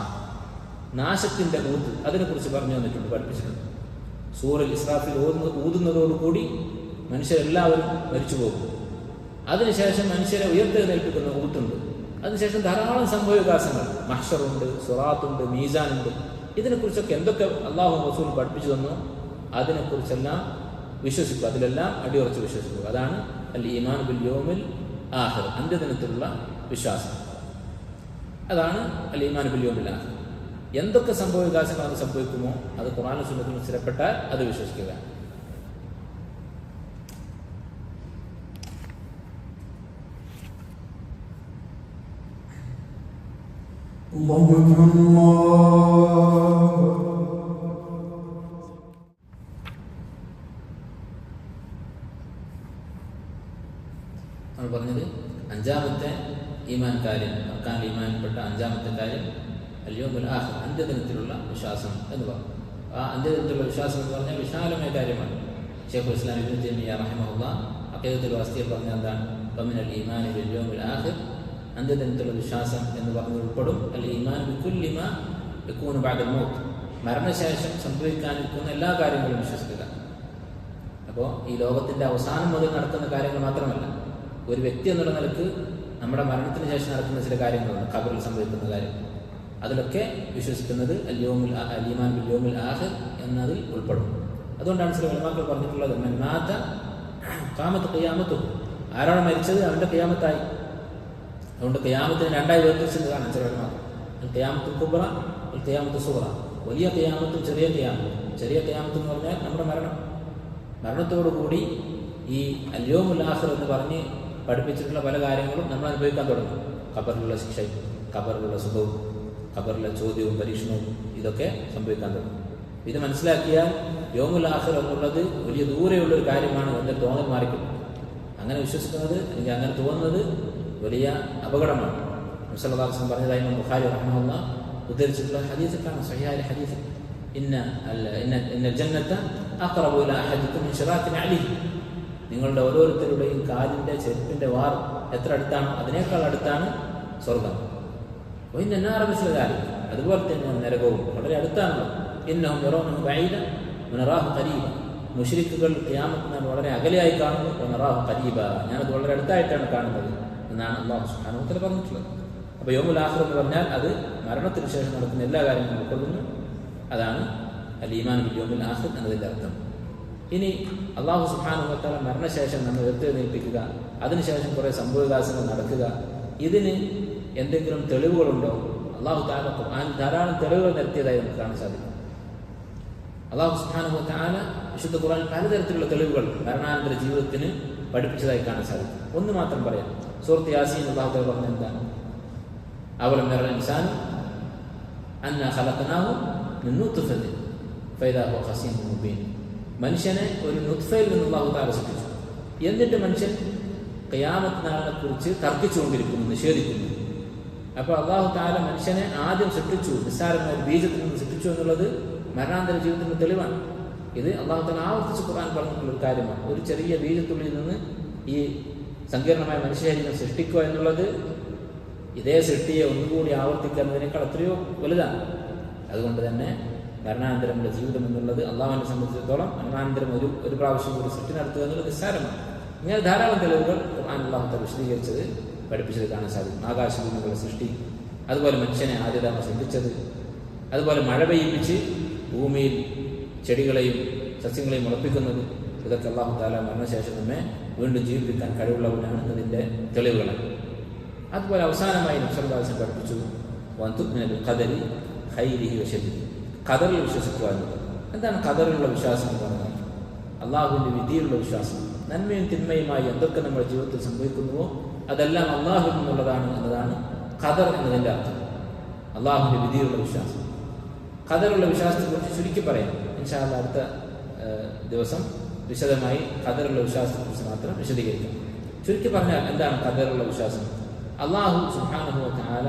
നാശത്തിന്റെ ഊത്ത്, അതിനെക്കുറിച്ച് പറഞ്ഞു തന്നിട്ടുണ്ട്, പഠിപ്പിച്ചിട്ടുണ്ട്. സൂറിൽ ഇസ്രാഫിൽ ഊതുന്നതോടുകൂടി മനുഷ്യരെല്ലാവരും മരിച്ചു പോകും. അതിനുശേഷം മനുഷ്യരെ ഉയർത്തെഴുന്നേൽപ്പിക്കുന്ന ഊത്തുണ്ട്. അതിനുശേഷം ധാരാളം സംഭവവികാസങ്ങൾ, മഹ്ശറുണ്ട്, സിറാത്തുണ്ട്, മീസാനുണ്ട്. ഇതിനെക്കുറിച്ചൊക്കെ എന്തൊക്കെ അല്ലാഹു റസൂൽ പഠിപ്പിച്ചു തന്നോ അതിനെക്കുറിച്ചെല്ലാം വിശ്വസിക്കുക, അതിലെല്ലാം അടിയുറച്ച് വിശ്വസിക്കുക. അതാണ് അൽ ഈമാൻ ബിൽ യൗമിൽ ആഖിർ, അന്ത്യദിനത്തിലുള്ള വിശ്വാസം. അതാണ് അൽ ഈമാൻ ബിൽ യൗമിൽ ആഖിർ. എന്തൊക്കെ സംഭവവികാസങ്ങൾ അത് സംഭവിക്കുമോ അത് ഖുർആനും സുന്നത്തിലും സ്ഥിരപ്പെട്ടാൽ അത് വിശ്വസിക്കുക. നമ്മൾ പറഞ്ഞത് അഞ്ചാമത്തെ ഈമാൻ കാര്യം, അർക്കാൻ ഈമാനിൽപ്പെട്ട അഞ്ചാമത്തെ കാര്യം അൽ യൗമുൽ ആഖിർ, അന്ത്യദിനത്തിലുള്ള വിശ്വാസം എന്ന് പറഞ്ഞു. ആ അന്ത്യദിനത്തിലുള്ള വിശ്വാസം എന്ന് പറഞ്ഞാൽ വിശാലമായ കാര്യമാണ്. ശൈഖുൽ ഇസ്ലാം ഇബ്നു തൈമിയ്യ റഹിമഹുല്ലാഹ് അഖീദത്തുൽ വാസിത്തിയിൽ പറഞ്ഞ എന്താണ്? വമിനൽ ഈമാനി ബിൽ യൗമിൽ ആഖിർ, അന്ത്യദിനത്തിലുള്ള വിശ്വാസം എന്ന് പറഞ്ഞ് ഉൾപ്പെടും അൽ ഈമാൻ ബികുല്ലി മാ യകൂനു ബഅദൽ മൗത്ത്, മരണശേഷം സംഭവിക്കാനിരിക്കുന്ന എല്ലാ കാര്യങ്ങളും വിശ്വസിക്കുക. അപ്പോൾ ഈ ലോകത്തിന്റെ അവസാനം മുതൽ നടക്കുന്ന കാര്യങ്ങൾ മാത്രമല്ല, ഒരു വ്യക്തി എന്നുള്ള നിലക്ക് നമ്മുടെ മരണത്തിന് ശേഷം നടക്കുന്ന ചില കാര്യങ്ങളുണ്ട്, ഖബറിൽ സംഭവിക്കുന്ന കാര്യങ്ങൾ. അതിലൊക്കെ വിശ്വസിക്കുന്നത് അൽ ഈമാൻ ബിൽ യൗമിൽ ആഖിർ എന്നതിൽ ഉൾപ്പെടും. അതുകൊണ്ടാണ് ചില ഉലമാക്കൾ പറഞ്ഞിട്ടുള്ളത് മൻ മാത ഖാമത്ത് ഖിയാമത്തുഹു, ആരാണ് മരിച്ചത് അവന്റെ ഖിയാമത്തായി. അതുകൊണ്ട് ഖിയാമത്തിന് രണ്ടായി വേർതിരിച്ചത് കാണാം ചില ഉലമാക്കൾ. അൽ ഖിയാമത്തുൽ കുബ്ര, അൽ ഖിയാമത്തുൽ സുഗ്റ. വലിയ ഖിയാമത്തും ചെറിയ ഖിയാമത്തും. ചെറിയ ഖിയാമത്ത് എന്ന് പറഞ്ഞാൽ നമ്മുടെ മരണത്തോടുകൂടി ഈ അൽ യൗമുൽ ആഖിർ എന്ന് പറഞ്ഞ് പഠിപ്പിച്ചിട്ടുള്ള പല കാര്യങ്ങളും നമ്മൾ അനുഭവിക്കാൻ തുടങ്ങും. ഖബറിലുള്ള ശിക്ഷയും, ഖബറിലുള്ള സുഖവും, ഖബറിലെ ചോദ്യവും പരീക്ഷണവും ഇതൊക്കെ സംഭവിക്കാൻ തുടങ്ങും. ഇത് മനസ്സിലാക്കിയാൽ യൗമുൽ ആഖിർ എന്നുള്ളത് വലിയ ദൂരെയുള്ളൊരു കാര്യമാണ് എന്റെ തോന്നൽ മാറിക്കിട്ടും. അങ്ങനെ വിശ്വസിക്കുന്നത്, എനിക്ക് അങ്ങനെ തോന്നുന്നത് വലിയ അപകടമാണ്. നബി സല്ലല്ലാഹു അലൈഹി വസല്ലം പറഞ്ഞതായി ഇമാം ബുഖാരി റഹിമഹുല്ലാഹ് ഉദ്ധരിച്ചിട്ടുള്ള ഹദീസിലാണ്, സഹിഹായ ഹദീസ്. ഇന്നൽ ജന്നത അഖറബു ഇലാ അഹദിക്കും മിൻ ശിറാഖിൻ അലിഹി, നിങ്ങളുടെ ഓരോരുത്തരുടെയും കാലിന്റെ ചെരുപ്പിന്റെ വാർ എത്ര അടുത്താണ് അതിനേക്കാൾ അടുത്താണ് സ്വർഗം. അതുപോലെ തന്നെ നരകവും വളരെ അടുത്താണല്ലോ. ഇന്നഹും യറൗനഹു ബഈദ വനറാഹു ഖരീബ, മുശ്രിക്കുകൾ ഖിയാമത്തിനെ വളരെ അകലെയായി കാണുന്നു. വനറാഹു ഖരീബ, ഞാനത് വളരെ അടുത്തായിട്ടാണ് കാണുന്നത് എന്നാണ് അല്ലാഹു സുബ്ഹാനഹു വ തആല പറഞ്ഞിട്ടുള്ളത്. അപ്പോൾ യൗമുൽ ആഖിർ എന്ന് പറഞ്ഞാൽ അത് മരണത്തിന് ശേഷം നടക്കുന്ന എല്ലാ കാര്യങ്ങളും ഉൾക്കൊള്ളുന്നു. അതാണ് അൽ ഈമാൻ ബിൽ യൗമിൽ ആഖിർ എന്നതിൻ്റെ അർത്ഥം. ഇനി അല്ലാഹു സുബ്ഹാനഹു വ തആല മരണശേഷം നമ്മൾ ഉയർത്തെഴുന്നേൽപ്പിക്കുക, അതിനുശേഷം കുറേ സംഭവവികാസങ്ങൾ നടക്കുക, ഇതിന് എന്തെങ്കിലും തെളിവുകളുണ്ടോ? അല്ലാഹു തആല ഖുർആനിൽ ധാരാളം തെളിവുകൾ നിരത്തിയതായി നമുക്ക് കാണാൻ സാധിക്കും. അല്ലാഹു സുബ്ഹാനഹു വ തആല വിശുദ്ധ ഖുർആനിൽ പലതരത്തിലുള്ള തെളിവുകൾ മരണാനന്തര ജീവിതത്തിന് പഠിപ്പിച്ചതായി കാണാൻ സാധിക്കും. ഒന്ന് മാത്രം പറയാം. സൂറത്ത് യാസീൻ അല്ലാഹു തആല പറഞ്ഞ എന്താണ്? അവലം യറൽ ഇൻസാനു അന്നാ ഖലഖനാഹു മിൻ നുത്ഫത്തിൻ ഫഇദാ ഹുവ ഖസീമുൻ മുബീൻ. മനുഷ്യനെ ഒരു നുത്ഫയിൽ നിന്ന് അല്ലാഹു തആല സൃഷ്ടിച്ചു. എന്നിട്ട് മനുഷ്യൻ ഖിയാമത്ത് നാളിനെ കുറിച്ച് തർക്കിച്ചുകൊണ്ടിരിക്കുന്നു, നിഷേധിക്കുന്നു. അപ്പോൾ അല്ലാഹു തആല മനുഷ്യനെ ആദ്യം സൃഷ്ടിച്ചു, നിസ്സാരമായ ബീജത്തിൽ നിന്ന് സൃഷ്ടിച്ചു എന്നുള്ളത് മരണാന്തര ജീവിതത്തിന്റെ തെളിവാണ്. ഇത് അല്ലാഹു തആല ആവർത്തിച്ച് ഖുർആൻ പറഞ്ഞിട്ടുള്ള ഒരു കാര്യമാണ്. ഒരു ചെറിയ ബീജത്തുള്ളിൽ നിന്ന് ഈ സങ്കീർണമായ മനുഷ്യശരീരം സൃഷ്ടിക്കുക എന്നുള്ളത് ഇതേ സൃഷ്ടിയെ ഒന്നുകൂടി ആവർത്തിക്കുന്നതിനേക്കാൾ എത്രയോ വലുതാണ്. അതുകൊണ്ട് തന്നെ മരണാനന്തരമുള്ള ജീവിതം എന്നുള്ളത് അള്ളാഹുവിനെ സംബന്ധിച്ചിടത്തോളം മരണാനന്തരം ഒരു പ്രാവശ്യം കൂടി സൃഷ്ടി നടത്തുക എന്നുള്ളത് നിസ്സാരമാണ്. ഇങ്ങനെ ധാരാളം തെളിവുകൾ ഖുർആൻ അല്ലാഹു തആല വിശദീകരിച്ചത് പഠിപ്പിച്ചത് കാണാൻ സാധിക്കും. ആകാശഭൂമികളുടെ സൃഷ്ടി, അതുപോലെ മനുഷ്യനെ ആദ്യമായി സൃഷ്ടിച്ചത്, അതുപോലെ മഴ പെയ്യിപ്പിച്ച് ഭൂമിയിൽ ചെടികളെയും സസ്യങ്ങളെയും മുളപ്പിക്കുന്നത്, ഇതൊക്കെ അല്ലാഹു തആല മരണശേഷം നമ്മെ വീണ്ടും ജീവിപ്പിക്കാൻ കഴിവുള്ളവനാണ് എന്നതിൻ്റെ തെളിവുകളാണ്. അതുപോലെ അവസാനമായി നബി സല്ലല്ലാഹു അലൈഹി വസല്ലം പഠിപ്പിച്ചു വതുഅ്മിനു ബിൽ ഖദരി ഖൈരിഹി വശർരിഹി, ഖദറിൽ വിശ്വസിക്കുക എന്നുള്ളത്. എന്താണ് ഖദറിലുള്ള വിശ്വാസം എന്ന് പറഞ്ഞാൽ? അള്ളാഹുവിൻ്റെ വിധിയിലുള്ള വിശ്വാസം. നന്മയും തിന്മയുമായി എന്തൊക്കെ നമ്മുടെ ജീവിതത്തിൽ സംഭവിക്കുന്നുവോ അതെല്ലാം അള്ളാഹുവിൽ നിന്നുള്ളതാണ് എന്നതാണ് ഖദർ എന്നതിൻ്റെ അർത്ഥം. അള്ളാഹുവിൻ്റെ വിധിയിലുള്ള വിശ്വാസം. ഖദറുള്ള വിശ്വാസത്തെക്കുറിച്ച് ചുരുക്കി പറയാം. ഇൻഷാ അല്ലാഹ് അടുത്ത ദിവസം വിശദമായി ഖദറുള്ള വിശ്വാസത്തെക്കുറിച്ച് മാത്രം വിശദീകരിക്കാം. ചുരുക്കി പറഞ്ഞാൽ എന്താണ് ഖദറുള്ള വിശ്വാസം? അല്ലാഹു സുബ്ഹാനഹു വ തആല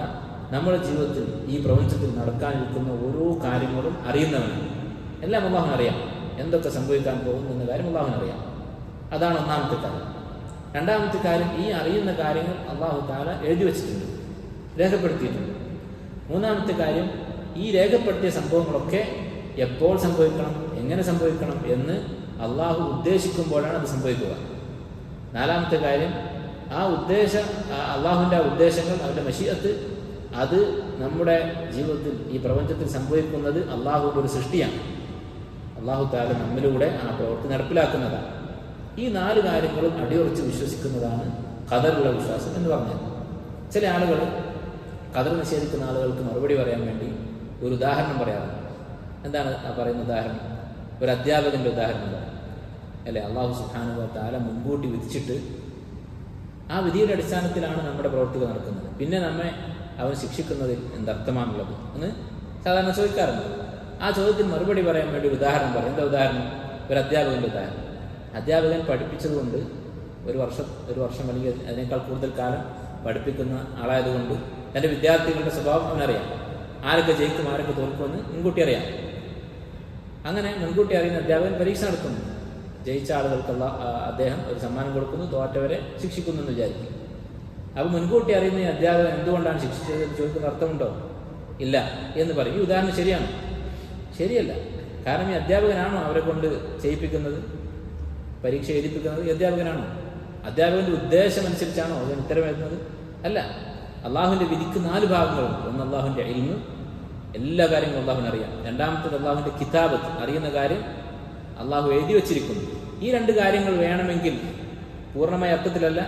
നമ്മുടെ ജീവിതത്തിൽ ഈ പ്രപഞ്ചത്തിൽ നടക്കാനിരിക്കുന്ന ഓരോ കാര്യങ്ങളും അറിയുന്നവനാണ്. എല്ലാം അല്ലാഹുവിന് അറിയാം. എന്തൊക്കെ സംഭവിക്കാൻ പോകുന്നു എന്ന കാര്യം അല്ലാഹുവിന് അറിയാം. അതാണ് ഒന്നാമത്തെ കാര്യം. രണ്ടാമത്തെ കാര്യം, ഈ അറിയുന്ന കാര്യങ്ങൾ അല്ലാഹു തആല എഴുതി വച്ചിട്ടുണ്ട്, രേഖപ്പെടുത്തിയിട്ടുണ്ട്. മൂന്നാമത്തെ കാര്യം, ഈ രേഖപ്പെടുത്തിയ സംഭവങ്ങളൊക്കെ എപ്പോൾ സംഭവിക്കണം, എങ്ങനെ സംഭവിക്കണം എന്ന് അള്ളാഹു ഉദ്ദേശിക്കുമ്പോഴാണ് അത് സംഭവിക്കുക. നാലാമത്തെ കാര്യം, അള്ളാഹുവിൻ്റെ ആ ഉദ്ദേശങ്ങൾ, അവൻ്റെ മശീഅത്ത്, അത് നമ്മുടെ ജീവിതത്തിൽ ഈ പ്രപഞ്ചത്തിൽ സംഭവിക്കുന്നത് അള്ളാഹുവിൻ്റെ ഒരു സൃഷ്ടിയാണ്. അള്ളാഹു തആല നമ്മിലൂടെ ആ പ്രവൃത്തി നടപ്പിലാക്കുന്നതാണ്. ഈ 4 കാര്യങ്ങളും അടിയുറച്ച് വിശ്വസിക്കുന്നതാണ് ഖദറിലുള്ള വിശ്വാസം എന്ന് പറഞ്ഞത്. ചില ആളുകൾ ഖദർ നിഷേധിക്കുന്ന ആളുകൾക്ക് മറുപടി പറയാൻ വേണ്ടി ഒരു ഉദാഹരണം പറയാറുണ്ട്. എന്താണ് ആ പറയുന്ന ഉദാഹരണം? ഒരു അധ്യാപകൻ്റെ ഉദാഹരണം പറയാം അല്ലേ. അള്ളാഹു സുബ്ഹാനഹു വ തആല മുൻകൂട്ടി വിധിച്ചിട്ട് ആ വിധിയുടെ അടിസ്ഥാനത്തിലാണ് നമ്മുടെ പ്രവൃത്തികൾ നടക്കുന്നത്. പിന്നെ നമ്മെ അവൻ ശിക്ഷിക്കുന്നതിൽ എന്തർത്ഥമാണുള്ളത് എന്ന് സാധാരണ ചോദിക്കാറുണ്ട്. ആ ചോദ്യത്തിന് മറുപടി പറയാൻ വേണ്ടി ഒരു ഉദാഹരണം പറയും. എന്താ ഉദാഹരണം? ഒരു അധ്യാപകൻ്റെ ഉദാഹരണം. അധ്യാപകൻ പഠിപ്പിച്ചതുകൊണ്ട് ഒരു വർഷം അല്ലെങ്കിൽ അതിനേക്കാൾ കൂടുതൽ കാലം പഠിപ്പിക്കുന്ന ആളായതുകൊണ്ട് തൻ്റെ വിദ്യാർത്ഥികളുടെ സ്വഭാവം അവനറിയാം. ആരൊക്കെ ജയിക്കും, ആരൊക്കെ തോൽക്കുമെന്ന് മുൻകൂട്ടി അറിയാം. അങ്ങനെ മുൻകൂട്ടി അറിയുന്ന അധ്യാപകൻ പരീക്ഷ നടത്തുന്നു. ജയിച്ച ആളുകൾക്കുള്ള അദ്ദേഹം ഒരു സമ്മാനം കൊടുക്കുന്നു, തോറ്റവരെ ശിക്ഷിക്കുന്നു എന്ന് വിചാരിക്കും. അപ്പോൾ മുൻകൂട്ടി അറിയുന്ന ഈ അധ്യാപകൻ എന്തുകൊണ്ടാണ് ശിക്ഷിച്ചത് എന്ന് ചോദിക്കുന്ന അർത്ഥമുണ്ടോ? ഇല്ല എന്ന് പറയും. ഈ ഉദാഹരണം ശരിയാണോ? ശരിയല്ല. കാരണം ഈ അധ്യാപകനാണോ അവരെ കൊണ്ട് ചെയ്യിപ്പിക്കുന്നത്, പരീക്ഷ എഴുതിപ്പിക്കുന്നത്? ഈ അധ്യാപകനാണോ? അധ്യാപകന്റെ ഉദ്ദേശം അനുസരിച്ചാണോ അതിന് ഉത്തരം വരുന്നത്? അല്ല. അള്ളാഹുവിന്റെ വിധിക്ക് 4 ഭാഗങ്ങളുണ്ട്. ഒന്ന് അള്ളാഹുവിന്റെ ഇൽമ്, എല്ലാ കാര്യങ്ങളും അള്ളാഹുവിന് അറിയാം. രണ്ടാമത്തേത് അള്ളാഹുവിന്റെ കിതാബത്ത്, അറിയുന്ന കാര്യം അള്ളാഹു എഴുതി വച്ചിരിക്കുന്നു. ഈ 2 കാര്യങ്ങൾ വേണമെങ്കിൽ പൂർണ്ണമായ അർത്ഥത്തിലല്ല,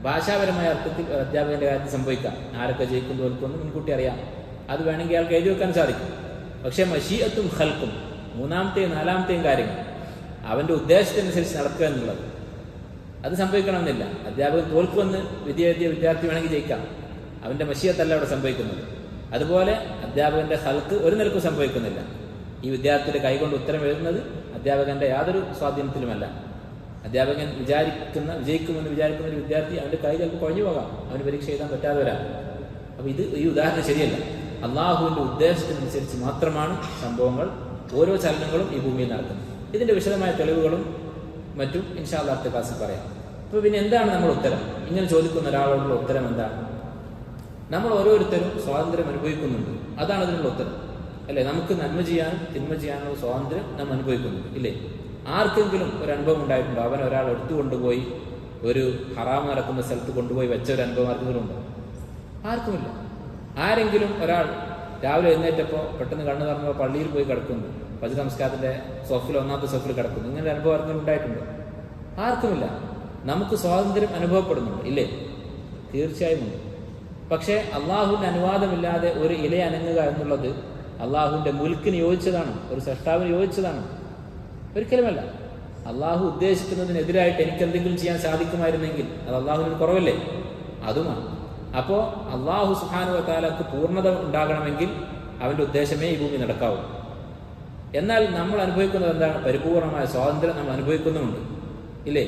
ഭാഷാപരമായ അർത്ഥത്തിൽ അധ്യാപകന്റെ കാര്യത്തിൽ സംഭവിക്കാം. ആരൊക്കെ ജയിക്കും തോൽക്കുമെന്ന് മുൻകൂട്ടി അറിയാം. അത് വേണമെങ്കിൽ അയാൾക്ക് എഴുതി വെക്കാൻ സാധിക്കും. പക്ഷെ മശീഅത്തും ഖൽഖും, 3ാമത്തെയും 4ാമത്തെയും കാര്യങ്ങൾ അവന്റെ ഉദ്ദേശത്തിനനുസരിച്ച് നടക്കുക എന്നുള്ളത് അത് സംഭവിക്കണമെന്നില്ല. അധ്യാപകൻ തോൽക്കുമെന്ന് വിധി എഴുതിയ വിദ്യാർത്ഥി വേണമെങ്കിൽ ജയിക്കാം. അവന്റെ മശീഅത്തല്ല അവിടെ സംഭവിക്കുന്നത്. അതുപോലെ അധ്യാപകന്റെ ഖൽഖ് ഒരു നിലക്കും സംഭവിക്കുന്നില്ല. ഈ വിദ്യാർത്ഥിയുടെ കൈകൊണ്ട് ഉത്തരം എഴുതുന്നത് അധ്യാപകന്റെ യാതൊരു സ്വാധീനത്തിലുമല്ല. അധ്യാപകൻ വിജയിക്കുമെന്ന് വിചാരിക്കുന്ന ഒരു വിദ്യാർത്ഥി അവന്റെ കൈ ചിലപ്പോൾ കുഴഞ്ഞു പോകാം, അവന് പരീക്ഷ എഴുതാൻ പറ്റാതെ വരാം. അപ്പൊ ഈ ഉദാഹരണം ശരിയല്ല. അള്ളാഹുവിന്റെ ഉദ്ദേശത്തിനനുസരിച്ച് മാത്രമാണ് സംഭവങ്ങൾ, ഓരോ ചലനങ്ങളും ഈ ഭൂമിയിൽ നടക്കുന്നത്. ഇതിന്റെ വിശദമായ തെളിവുകളും മറ്റും ഇൻഷാ അല്ലാഹ് അടുത്ത ക്ലാസ്സിൽ പറയാം. അപ്പൊ പിന്നെ എന്താണ് നമ്മുടെ ഉത്തരം? ഇങ്ങനെ ചോദിക്കുന്ന ഒരാളോടുള്ള ഉത്തരം എന്താണ്? നമ്മൾ ഓരോരുത്തരും സ്വാതന്ത്ര്യം അനുഭവിക്കുന്നുണ്ട്. അതാണ് അതിനുള്ള ഉത്തരം അല്ലെ. നമുക്ക് നന്മ ചെയ്യാനും തിന്മ ചെയ്യാനുള്ള സ്വാതന്ത്ര്യം നാം അനുഭവിക്കുന്നുണ്ട് ഇല്ലേ. ആർക്കെങ്കിലും ഒരു അനുഭവം ഉണ്ടായിട്ടുണ്ടോ? അവൻ ഒരാൾ എടുത്തുകൊണ്ടുപോയി ഒരു ഹറാം നടക്കുന്ന സ്ഥലത്ത് കൊണ്ടുപോയി വെച്ച ഒരു അനുഭവം ആർക്കെങ്കിലും ഉണ്ടോ? ആർക്കുമില്ല. ആരെങ്കിലും ഒരാൾ രാവിലെ എഴുന്നേറ്റപ്പോൾ പെട്ടെന്ന് കണ്ണു തുറന്നപ്പോൾ പള്ളിയിൽ പോയി കിടക്കുന്നു, ഫജ്ർ നമസ്കാരത്തിന്റെ സൊഫിൽ 1ാമത്തെ സൊഫിൽ കിടക്കുന്നു, ഇങ്ങനെ അനുഭവം ആർക്കെങ്കിലും ഉണ്ടായിട്ടുണ്ടോ? ആർക്കുമില്ല. നമുക്ക് സ്വാതന്ത്ര്യം അനുഭവപ്പെടുന്നുണ്ട് ഇല്ലേ? തീർച്ചയായും ഉണ്ട്. പക്ഷേ അള്ളാഹുവിന്റെ അനുവാദമില്ലാതെ ഒരു ഇല അനങ്ങുക എന്നുള്ളത് അള്ളാഹുവിന്റെ മുൽക്കിന് യോജിച്ചതാണ്, ഒരു സൃഷ്ടാവിന് യോജിച്ചതാണ്? ഒരിക്കലുമല്ല. അള്ളാഹു ഉദ്ദേശിക്കുന്നതിനെതിരായിട്ട് എനിക്ക് എന്തെങ്കിലും ചെയ്യാൻ സാധിക്കുമായിരുന്നെങ്കിൽ അത് അള്ളാഹുവിന് കുറവല്ലേ? അതുമാണ്. അപ്പോൾ അള്ളാഹു സുബ്ഹാനഹു വ തആലക്ക് പൂർണ്ണത ഉണ്ടാകണമെങ്കിൽ അവന്റെ ഉദ്ദേശമേ ഈ ഭൂമി നടക്കാവൂ. എന്നാൽ നമ്മൾ അനുഭവിക്കുന്നത് എന്താണ്? പരിപൂർണമായ സ്വാതന്ത്ര്യം നമ്മൾ അനുഭവിക്കുന്നുമുണ്ട് ഇല്ലേ.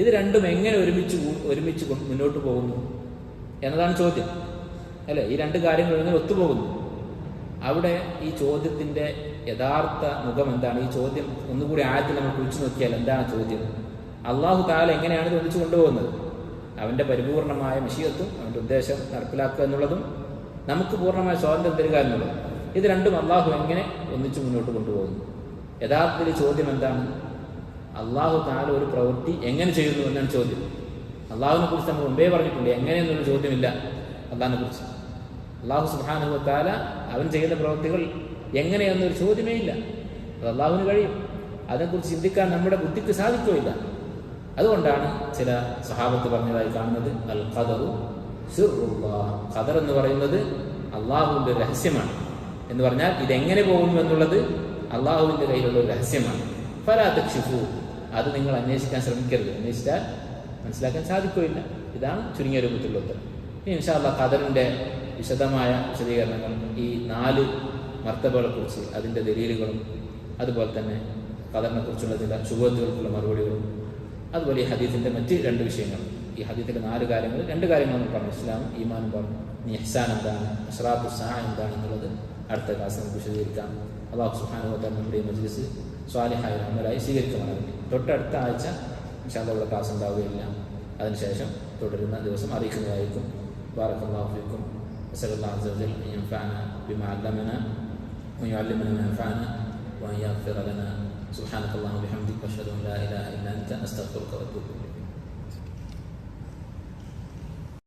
ഇത് രണ്ടും എങ്ങനെ ഒരുമിച്ച് മുന്നോട്ട് പോകുന്നു എന്നതാണ് ചോദ്യം അല്ലെ. ഈ 2 കാര്യങ്ങൾ എങ്ങനെ ഒത്തുപോകുന്നു? അവിടെ ഈ ചോദ്യത്തിന്റെ യഥാർത്ഥ മുഖം എന്താണ്? ഈ ചോദ്യം ഒന്നുകൂടി ആഴത്തിൽ നമ്മൾ കുറിച്ചു നോക്കിയാൽ എന്താണ് ചോദ്യം? അള്ളാഹു തആല എങ്ങനെയാണ് ഇത് ഒന്നിച്ചു കൊണ്ടുപോകുന്നത്? അവന്റെ പരിപൂർണമായ മശീഅത്തും അവന്റെ ഉദ്ദേശം നടപ്പിലാക്കുക എന്നുള്ളതും നമുക്ക് പൂർണ്ണമായ സ്വാതന്ത്ര്യം തരിക എന്നുള്ളതും, ഇത് രണ്ടും അള്ളാഹു എങ്ങനെ ഒന്നിച്ചു മുന്നോട്ട് കൊണ്ടുപോകുന്നു? യഥാർത്ഥത്തിൽ ചോദ്യം എന്താണ്? അള്ളാഹു തആല ഒരു പ്രവൃത്തി എങ്ങനെ ചെയ്യുന്നു എന്നാണ് ചോദ്യം. അള്ളാഹുവിനെ കുറിച്ച് നമ്മൾ മുമ്പേ പറഞ്ഞിട്ടുണ്ട്, എങ്ങനെയെന്നുള്ള ചോദ്യമില്ല അള്ളാഹിനെ കുറിച്ച്. അള്ളാഹു സുബ്ഹാനഹു വ തആല അവൻ ചെയ്യുന്ന പ്രവൃത്തികൾ എങ്ങനെയെന്നൊരു ചോദ്യമേ ഇല്ല. അത് അള്ളാഹുവിന് കഴിയും. അതിനെക്കുറിച്ച് ചിന്തിക്കാൻ നമ്മുടെ ബുദ്ധിക്ക് സാധിക്കുകയില്ല. അതുകൊണ്ടാണ് ചില സഹാബത്ത് പറഞ്ഞതായി കാണുന്നത് അൽ ഖദറു സിർറുല്ലാഹ്, ഖദർ എന്ന് പറയുന്നത് അള്ളാഹുവിന്റെ രഹസ്യമാണ് എന്ന് പറഞ്ഞാൽ ഇതെങ്ങനെ പോകുന്നു എന്നുള്ളത് അള്ളാഹുവിന്റെ കയ്യിലുള്ള ഒരു രഹസ്യമാണ്. ഫലാ തക്ഷിഫു, അത് നിങ്ങൾ അന്വേഷിക്കാൻ ശ്രമിക്കരുത്. അന്വേഷിച്ചാൽ മനസ്സിലാക്കാൻ സാധിക്കുകയില്ല. ഇതാണ് ചുരുങ്ങിയ രൂപത്തിലുള്ള ഉത്തരം. ഇനി ഇൻഷാ അല്ലാഹ് ഖദറിന്റെ വിശദമായ വിശദീകരണങ്ങൾ, ഈ 4 മർത്തബകളെ കുറിച്ച് അതിന്റെ ദലീലുകളും, അതുപോലെ തന്നെ ഖദറിനെ കുറിച്ചുള്ള ചില ശുബഹത്തുകൾക്കുള്ള മറുപടികളും, അതുപോലെ ഈ ഹദീസിന്റെ മറ്റ് 2 വിഷയങ്ങൾ. ഈ ഹദീസിലെ 4 കാര്യങ്ങൾ, 2 കാര്യങ്ങൾ നമ്മൾ പറഞ്ഞു. ഇസ്ലാമും ഈമാനും പറഞ്ഞു. ഇനി ഇഹ്സാൻ എന്താണ്, അശ്റാത്തു സാഅ എന്താണെന്നുള്ളത് അടുത്ത ക്ലാസ് നമുക്ക് വിശദീകരിക്കാം. അല്ലാഹു സുബ്ഹാനഹു വ തആല നമ്മുടെ മജ്ലിസ് സ്വാലിഹായ അമലായി സ്വീകരിക്കുമാറാകട്ടെ. തൊട്ടടുത്ത ആഴ്ച ഇൻഷാ അല്ലാഹ് ഇവിടെ ക്ലാസ് ഉണ്ടാവുകയില്ല. അതിനുശേഷം തുടരുന്ന ദിവസം അറിയിക്കുന്നതായിരിക്കും. ബാറക്കല്ലാഹു ഫീക്കും. വസല്ലല്ലാഹു അസ്സ വജൽ യൻഫഅന ബിമാ അല്ലമന വയുഅല്ലിമന മാ യൻഫഅന വയഗ്ഫിറ ലനാ സുബ്ഹാനക്കല്ലാഹു വബിഹംദിക അഷ്ഹദു അൻ ലാ ഇലാഹ ഇല്ല അൻത അസ്തഗ്ഫിറുക വഅതൂബു